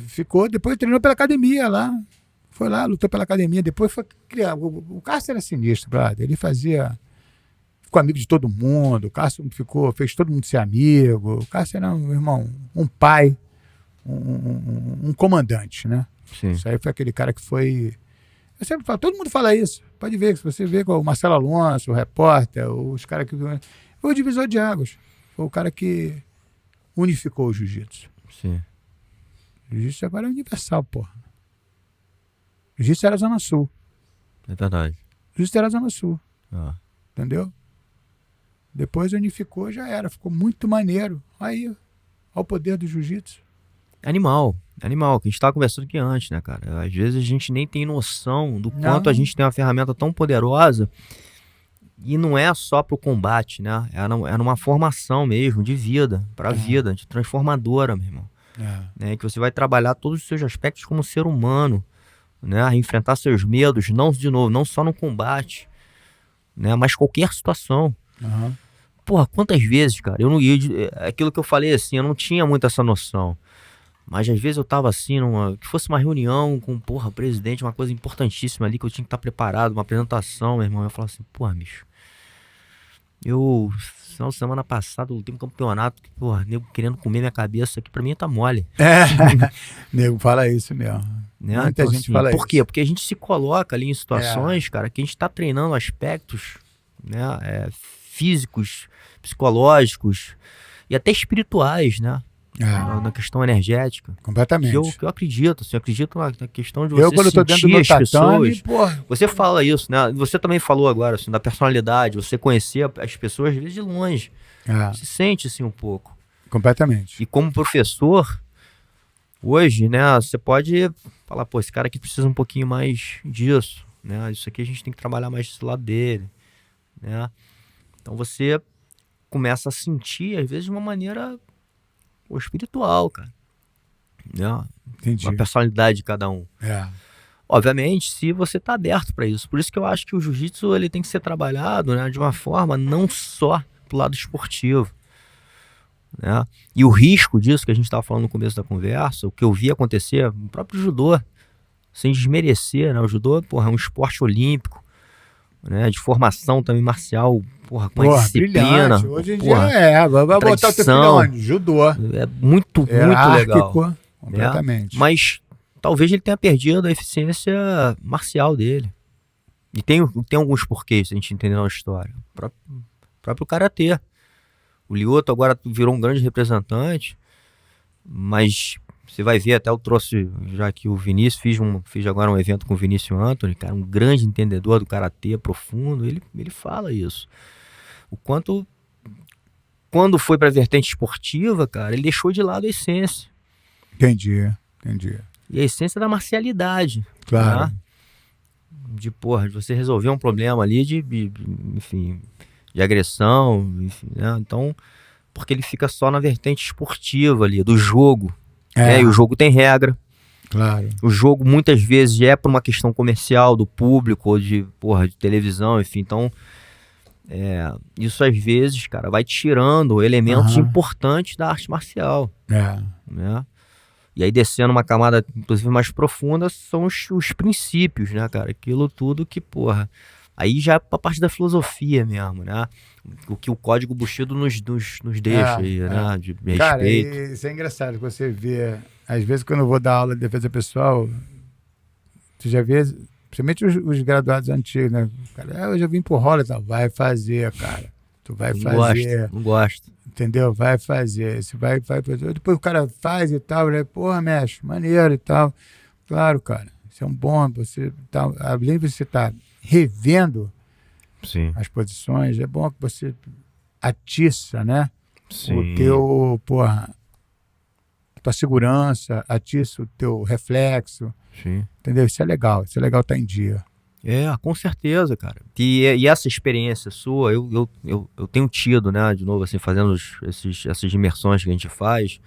ficou, depois treinou pela academia lá. Foi lá, lutou pela academia, depois foi criar. O Cássio era sinistro, brother. Ele ficou amigo de todo mundo, o Cássio fez todo mundo ser amigo. O Cássio era, meu irmão, um pai, um comandante, né? Sim. Isso aí foi aquele cara que foi. Eu sempre falo, todo mundo fala isso. Pode ver, se você vê com o Marcelo Alonso, o repórter, os caras que. Foi o divisor de águas. Foi o cara que unificou o jiu-jitsu. Sim. O jiu-jitsu agora é universal, porra. O jiu-jitsu era a Zona Sul. É verdade. O jiu-jitsu era a Zona Sul. Ah. Entendeu? Depois unificou, já era. Ficou muito maneiro. Aí, olha o poder do jiu-jitsu. Animal, que a gente estava conversando aqui antes, né, cara? Às vezes a gente nem tem noção do quanto a gente tem uma ferramenta tão poderosa e não é só pro combate, né? É numa formação mesmo, de vida, pra vida, de transformadora, meu irmão. Né? Que você vai trabalhar todos os seus aspectos como ser humano, né? A enfrentar seus medos, não só no combate, né? Mas qualquer situação. Porra, quantas vezes, cara, eu não ia, aquilo que eu falei assim, eu não tinha muito essa noção. Mas às vezes eu tava assim, que fosse uma reunião com, o presidente, uma coisa importantíssima ali, que eu tinha que estar preparado, uma apresentação, meu irmão. Eu falava assim, bicho, semana passada, eu lutei um campeonato, que, nego querendo comer minha cabeça aqui, pra mim tá mole. Nego fala isso mesmo. Né? Muita então, gente assim, fala por isso. quê? Porque a gente se coloca ali em situações, cara, que a gente tá treinando aspectos, né, físicos, psicológicos e até espirituais, né? Na questão energética. Completamente. Que eu acredito, assim, eu acredito na questão de você quando eu tô dentro do sentir as tatame, pessoas. porra. Você fala isso, né? Você também falou agora, assim, da personalidade, você conhecer as pessoas, às vezes, de longe. Você sente, assim, um pouco. Completamente. E como professor, hoje, né, você pode falar, esse cara aqui precisa um pouquinho mais disso, né? Isso aqui a gente tem que trabalhar mais desse lado dele, né? Então você começa a sentir, às vezes, de uma maneira espiritual, cara. Né? Entendi. Uma personalidade de cada um. Obviamente, se você tá aberto para isso. Por isso que eu acho que o jiu-jitsu ele tem que ser trabalhado, né, de uma forma não só pro lado esportivo. Né? E o risco disso que a gente estava falando no começo da conversa, o que eu vi acontecer no próprio judô, sem desmerecer, né? O judô, é um esporte olímpico, né? De formação também marcial, com uma disciplina. Brilhante. Hoje em dia vai botar o teu filho onde? Judô. É muito legal. Completamente. Né? Mas talvez ele tenha perdido a eficiência marcial dele. E tem alguns porquês, a gente entendendo a história. O próprio karatê. O Lyoto agora virou um grande representante, mas você vai ver, até eu trouxe, já que o Vinícius, fiz agora um evento com o Vinícius Anthony, cara, um grande entendedor do karatê profundo, ele fala isso. O quanto, quando foi pra vertente esportiva, cara, ele deixou de lado a essência. Entendi. E a essência da marcialidade. Claro. Tá? De você resolver um problema ali enfim, de agressão, enfim, né? Então, porque ele fica só na vertente esportiva ali, do jogo. E o jogo tem regra. Claro. O jogo muitas vezes é por uma questão comercial do público, ou de televisão, enfim. Então, isso às vezes, cara, vai tirando elementos importantes da arte marcial. Né? E aí, descendo uma camada, inclusive, mais profunda, são os princípios, né, cara? Aquilo tudo que, aí já é a parte da filosofia mesmo, né? O que o código Bushido nos deixa aí, né? De respeito. Cara, isso é engraçado, você vê, às vezes quando eu vou dar aula de defesa pessoal, tu já vê, principalmente os graduados antigos, né? Cara, eu já vim pro rola e tal, vai fazer, cara. Tu vai fazer. Não gosto. Entendeu? Vai fazer. Você vai fazer. Depois o cara faz e tal, né? Porra, mestre, maneiro e tal. Claro, cara, isso é um bom, você tá, além de você estar revendo Sim. as posições, é bom que você atiça, né? Sim. O teu, a tua segurança, atiça o teu reflexo. Sim. Entendeu? Isso é legal estar em dia. Com certeza, cara. E essa experiência sua, eu tenho tido, né, de novo, assim, fazendo essas imersões que a gente faz,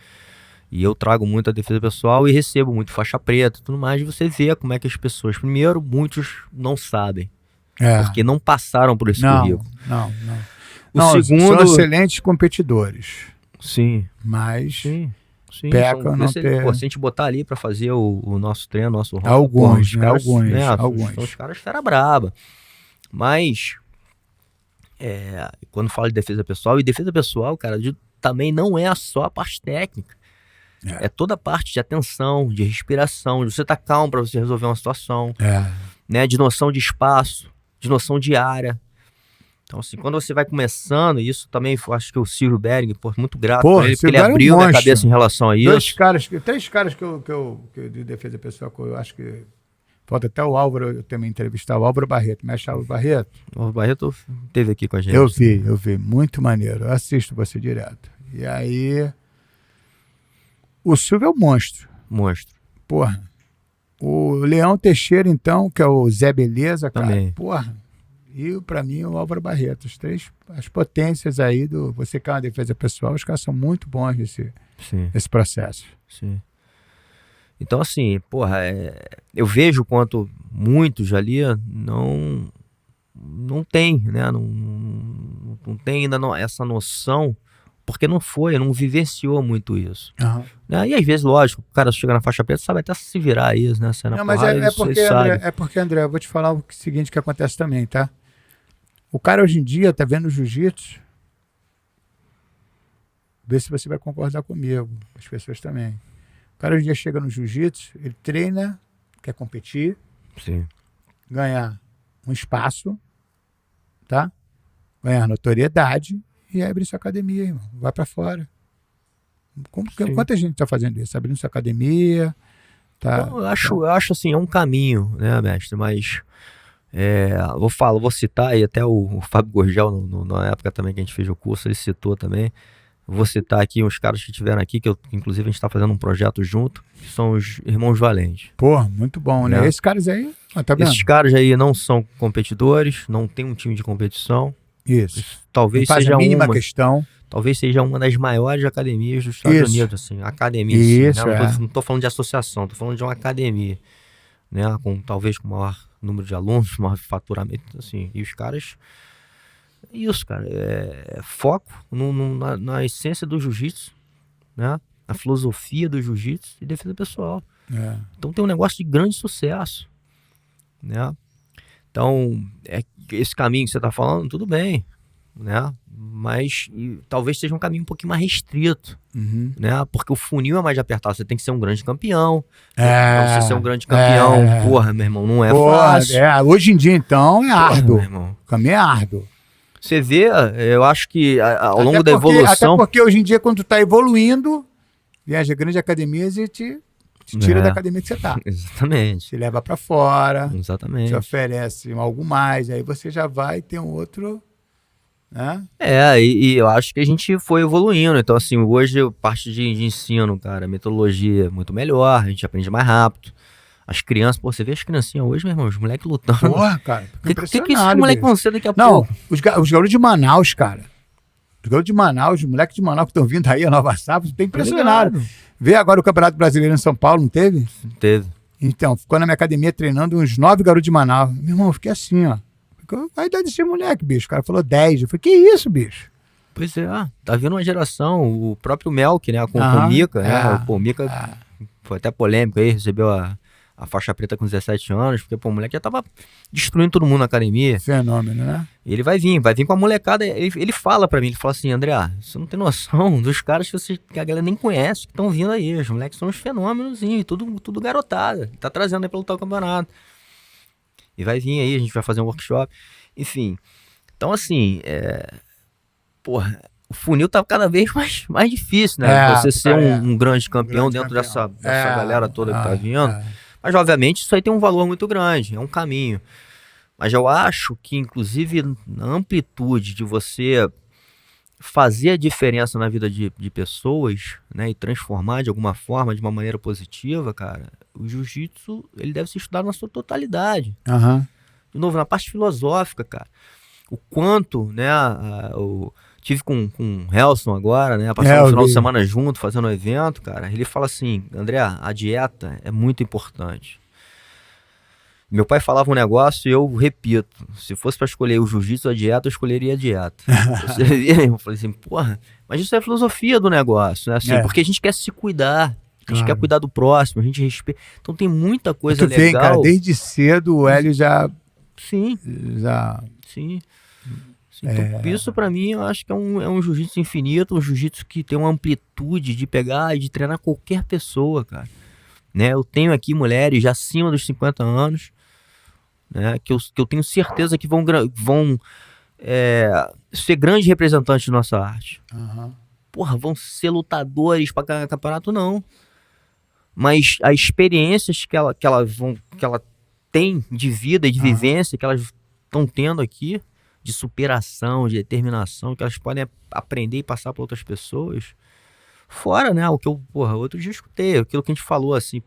e eu trago muito a defesa pessoal e recebo muito faixa preta e tudo mais, e você vê como é que as pessoas, primeiro, muitos não sabem, porque não passaram por esse currículo. Não, segundo... são excelentes competidores. Sim. Mas Sim. Sim, pecam não ter... Pô, se a gente botar ali pra fazer o nosso treino, nosso rock, Alguns, pô, caras, alguns, né, alguns. São os caras fera braba. Mas, quando fala de defesa pessoal, e defesa pessoal, cara, também não é só a parte técnica. É toda a parte de atenção, de respiração, de você estar calmo pra você resolver uma situação, né, de noção de espaço, de noção de área. Então, assim, quando você vai começando, isso também, eu acho que o Silvio Bering, pô, muito grato por ele, porque ele abriu minha cabeça em relação a isso. Três caras que eu de defesa pessoal, que eu acho que falta até o Álvaro, eu também entrevistar o Álvaro Barreto, mestre Álvaro Barreto. O Álvaro Barreto esteve aqui com a gente. Eu vi, muito maneiro, eu assisto você direto. E aí, o Silvio é um monstro. Monstro. Porra, o Leão Teixeira, então, que é o Zé Beleza, cara, também. Porra. E, pra mim, o Álvaro Barreto. As potências aí do... Você que é uma defesa pessoal, os caras são muito bons nesse processo. Sim. Então, assim, porra, eu vejo quanto muitos ali não tem, né? Não tem ainda essa noção, porque não vivenciou muito isso. Uhum. Né? E às vezes, lógico, o cara chega na faixa preta, sabe até se virar isso, né? Não, mas porque, André, eu vou te falar o seguinte que acontece também, tá? O cara hoje em dia tá vendo jiu-jitsu. Vê se você vai concordar comigo, as pessoas também. O cara hoje em dia chega no jiu-jitsu, ele treina, quer competir, sim, ganhar um espaço, tá? Ganhar notoriedade e abrir sua academia, irmão. Vai pra fora. Quanta gente tá fazendo isso? Abrindo sua academia, tá? Eu acho assim, é um caminho, né, mestre? Mas vou citar aí até o Fábio Gorgel, na época também que a gente fez o curso, ele citou também. Vou citar aqui uns caras que estiveram aqui, que inclusive a gente está fazendo um projeto junto, que são os Irmãos Valentes. Pô, muito bom, né? Esses caras aí, tá vendo? Esses caras aí não são competidores, não tem um time de competição. Isso. Talvez não seja a mínima questão. Talvez seja uma das maiores academias dos Estados Unidos, assim, academia. Isso, né? Não tô falando de associação, tô falando de uma academia, né? Talvez com maior número de alunos, maior faturamento, assim. E os caras, isso, cara, foco na essência do jiu-jitsu, né? Na filosofia do jiu-jitsu e defesa pessoal. Então tem um negócio de grande sucesso, né? Então, esse caminho que você tá falando, tudo bem, né? Mas talvez seja um caminho um pouquinho mais restrito, né? Porque o funil é mais apertado, você tem que ser um grande campeão. Pra você ser um grande campeão, porra, meu irmão, não é fácil. Hoje em dia, então, é árduo. Meu irmão. O caminho é árduo. Você vê, eu acho que ao longo da evolução... Até porque hoje em dia, quando tu tá evoluindo, vem as grandes academias e te tira da academia que você tá. Exatamente. Te leva pra fora. Exatamente. Te oferece algo mais, aí você já vai ter um outro... Né? E eu acho que a gente foi evoluindo. Então, assim, hoje, parte de ensino, cara, a metodologia é muito melhor, a gente aprende mais rápido. As crianças, você vê as criancinhas hoje, meu irmão, os moleques lutando. Porra, cara. O que esses moleques vão ser daqui a pouco? Os garotos de Manaus, cara. Os garotos de Manaus, os moleques de Manaus que estão vindo aí, a Nova Sábado, tem impressionado. Vê agora o Campeonato Brasileiro em São Paulo, não teve? Teve. Então, ficou na minha academia treinando uns 9 garotos de Manaus. Meu irmão, eu fiquei assim, ó. Qual a idade desse moleque, bicho? O cara falou 10. Eu falei, que isso, bicho? Pois é, tá vindo uma geração, o próprio Melk, né, com o Mika, né, o Mika foi até polêmico aí, recebeu a faixa preta com 17 anos, porque o moleque já tava destruindo todo mundo na academia. Fenômeno, né? E ele vai vir com a molecada, ele fala pra mim, ele fala assim, André, você não tem noção dos caras que a galera nem conhece, que estão vindo aí, os moleques são uns fenômenos, tudo garotada, tá trazendo aí pra lutar o campeonato. E vai vir aí, a gente vai fazer um workshop. Enfim. Então, assim, porra, o funil tá cada vez mais difícil, né? Você ser um grande campeão dentro dessa galera toda que tá vindo. Mas, obviamente, isso aí tem um valor muito grande, é um caminho. Mas eu acho que, inclusive, na amplitude de você fazer a diferença na vida de pessoas, né, e transformar de alguma forma, de uma maneira positiva, cara, o jiu-jitsu, ele deve ser estudado na sua totalidade. De novo, na parte filosófica, cara. O quanto, né, tive com o Helson agora, né, passando um final de semana junto, fazendo um evento, cara, ele fala assim, André, a dieta é muito importante. Meu pai falava um negócio e eu repito. Se fosse pra escolher o jiu-jitsu ou a dieta, eu escolheria a dieta. Eu falei assim, porra, mas isso é a filosofia do negócio, né? Assim, porque a gente quer se cuidar. A gente quer cuidar do próximo, a gente respeita. Então tem muita coisa legal. Vem, cara, desde cedo o Hélio já... Sim. Sim. Então, isso pra mim eu acho que é um jiu-jitsu infinito, um jiu-jitsu que tem uma amplitude de pegar e de treinar qualquer pessoa, cara. Né? Eu tenho aqui mulheres já acima dos 50 anos, né? Que eu tenho certeza que vão ser grandes representantes de nossa arte. Porra, vão ser lutadores pra ganhar campeonato? Não. Mas as experiências que ela tem de vida e de vivência que elas estão tendo aqui, de superação, de determinação, que elas podem aprender e passar para outras pessoas. Fora, né, o que eu, outro dia eu escutei, aquilo que a gente falou, assim,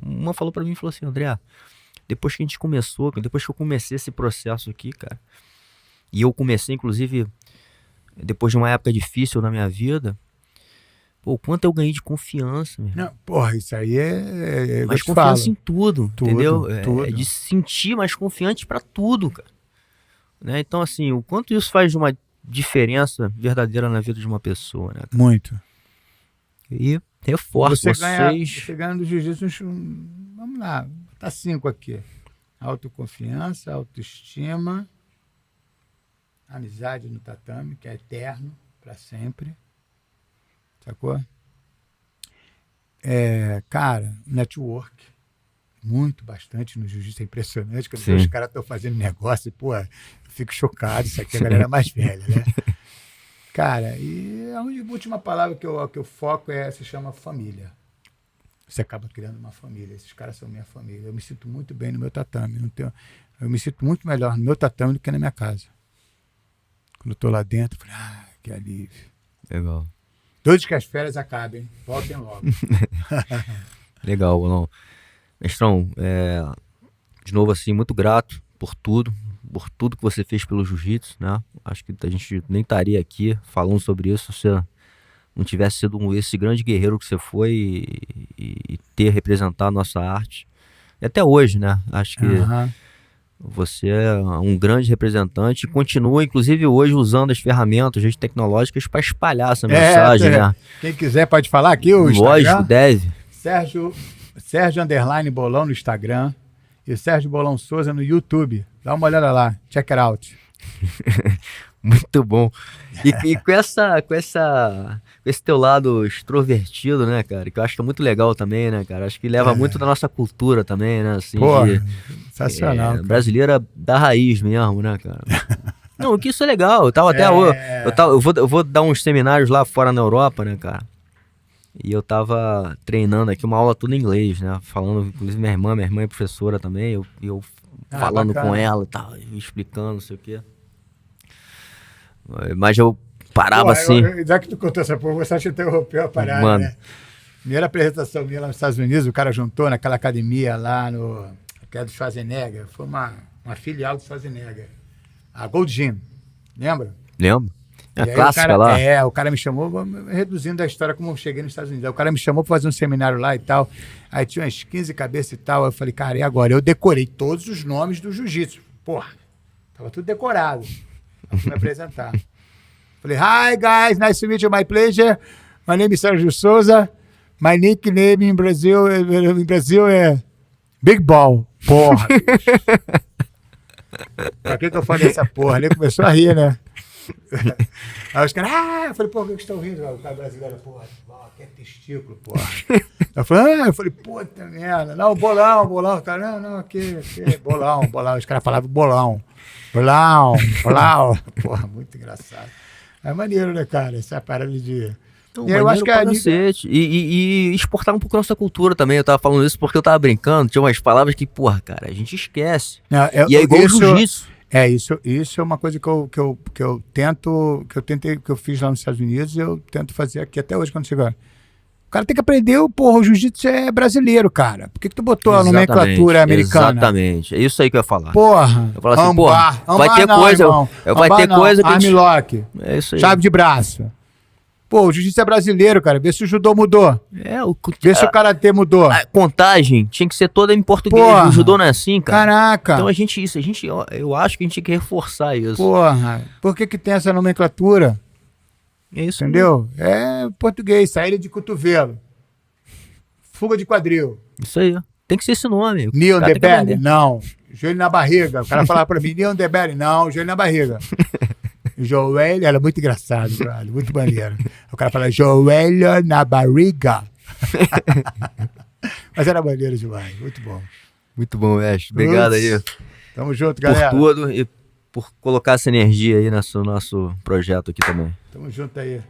uma falou para mim e falou assim, André, depois que eu comecei esse processo aqui, cara, e eu comecei, inclusive, depois de uma época difícil na minha vida, o quanto eu ganhei de confiança, meu irmão. Não, porra, isso aí é mais confiança em tudo, entendeu? Tudo. É de se sentir mais confiante para tudo, cara. Né? Então, assim, o quanto isso faz uma diferença verdadeira na vida de uma pessoa, né, cara? Muito. E reforço vocês. Você ganha do jiu-jitsu, vamos lá, tá 5 aqui. Autoconfiança, autoestima, amizade no tatame, que é eterno, para sempre. Sacou? Cara, network. Bastante no jiu-jitsu, é impressionante. Quando os caras estão fazendo negócio, pô, eu fico chocado. Isso aqui é a galera mais velha, né? Cara, e a última palavra que eu foco se chama família. Você acaba criando uma família. Esses caras são minha família. Eu me sinto muito bem no meu tatame. Eu me sinto muito melhor no meu tatame do que na minha casa. Quando eu tô lá dentro, eu falei, que alívio. Legal. Todos que as férias acabem, voltem logo. Legal, Bolão. Mestrão, de novo assim, muito grato por tudo que você fez pelo jiu-jitsu, né? Acho que a gente nem estaria aqui falando sobre isso se você não tivesse sido esse grande guerreiro que você foi e ter representado a nossa arte. E até hoje, né? Acho que você é um grande representante e continua, inclusive hoje, usando as ferramentas tecnológicas para espalhar essa mensagem, né? Quem quiser pode falar aqui o Instagram. Lógico, deve. Sérgio Bolão no Instagram e Sérgio Bolão Souza no YouTube. Dá uma olhada lá, check it out. Muito bom. E com esse teu lado extrovertido, né, cara, que eu acho que é muito legal também, né, cara, acho que leva muito da nossa cultura também, né, assim, sensacional, brasileira da raiz mesmo, né, cara. Não, que isso é legal, eu tava eu vou dar uns seminários lá fora na Europa, né, cara, e eu tava treinando aqui uma aula toda em inglês, né, falando, inclusive minha irmã é professora também, eu falando bacana. Com ela e tal, explicando, não sei o quê. Mas eu parava assim. Já que tu contou essa porra, você te interrompeu a parada, né? Primeira apresentação minha lá nos Estados Unidos, o cara juntou naquela academia lá que é do Schwarzenegger. Foi uma filial do Schwarzenegger. A Gold Gym. Lembra? Lembro. A clássica lá. O cara me chamou, reduzindo a história como eu cheguei nos Estados Unidos. Aí o cara me chamou para fazer um seminário lá e tal. Aí tinha umas 15 cabeças e tal. Eu falei, cara, e agora? Eu decorei todos os nomes do jiu-jitsu. Porra, tava tudo decorado. Eu fui me apresentar. Falei, hi guys, nice to meet you, my pleasure. My name is Sérgio Souza. My nickname in Brazil é Big Ball. Porra. Pra que eu falei essa porra? Ele começou a rir, né? Aí os caras, eu falei, pô, o que estão rindo? O cara brasileiro, porra, que é testículo, porra. Eu falei, puta merda. Não, bolão. Cara, não, aqui, bolão. Os caras falavam bolão. Porra, muito engraçado. É maneiro, né, cara? Essa parada de... Então, eu acho que e exportar um pouco a nossa cultura também. Eu tava falando isso porque eu tava brincando. Tinha umas palavras que, porra, cara, a gente esquece. E é igual o jiu-jitsu. Isso é uma coisa que eu tentei, que eu fiz lá nos Estados Unidos e eu tento fazer aqui até hoje quando chegar. O cara tem que aprender, o jiu-jitsu é brasileiro, cara. Por que tu botou a nomenclatura americana? Exatamente, é isso aí que eu ia falar. Porra, eu falo assim, vai ter coisa que... Armlock, É isso aí. chave de braço. Pô, o jiu-jitsu é brasileiro, cara. Vê se o judô mudou. Vê se o karatê mudou. A contagem tinha que ser toda em português. Porra. O judô não é assim, cara. Caraca. Então eu acho que a gente tinha que reforçar isso. Porra, por que tem essa nomenclatura? É isso. Entendeu? É português, saída de cotovelo. Fuga de quadril. Isso aí. Tem que ser esse nome. Knee on the belly? Não. Joelho na barriga. O cara falava pra mim, knee on the belly? Não, joelho na barriga. Joelho, era muito engraçado, brother, muito maneiro. O cara fala, joelho na barriga. Mas era maneiro demais, muito bom. Muito bom, mestre. Obrigado aí. Tamo junto, galera. Por tudo e por colocar essa energia aí no nosso projeto aqui também. Tamo junto aí.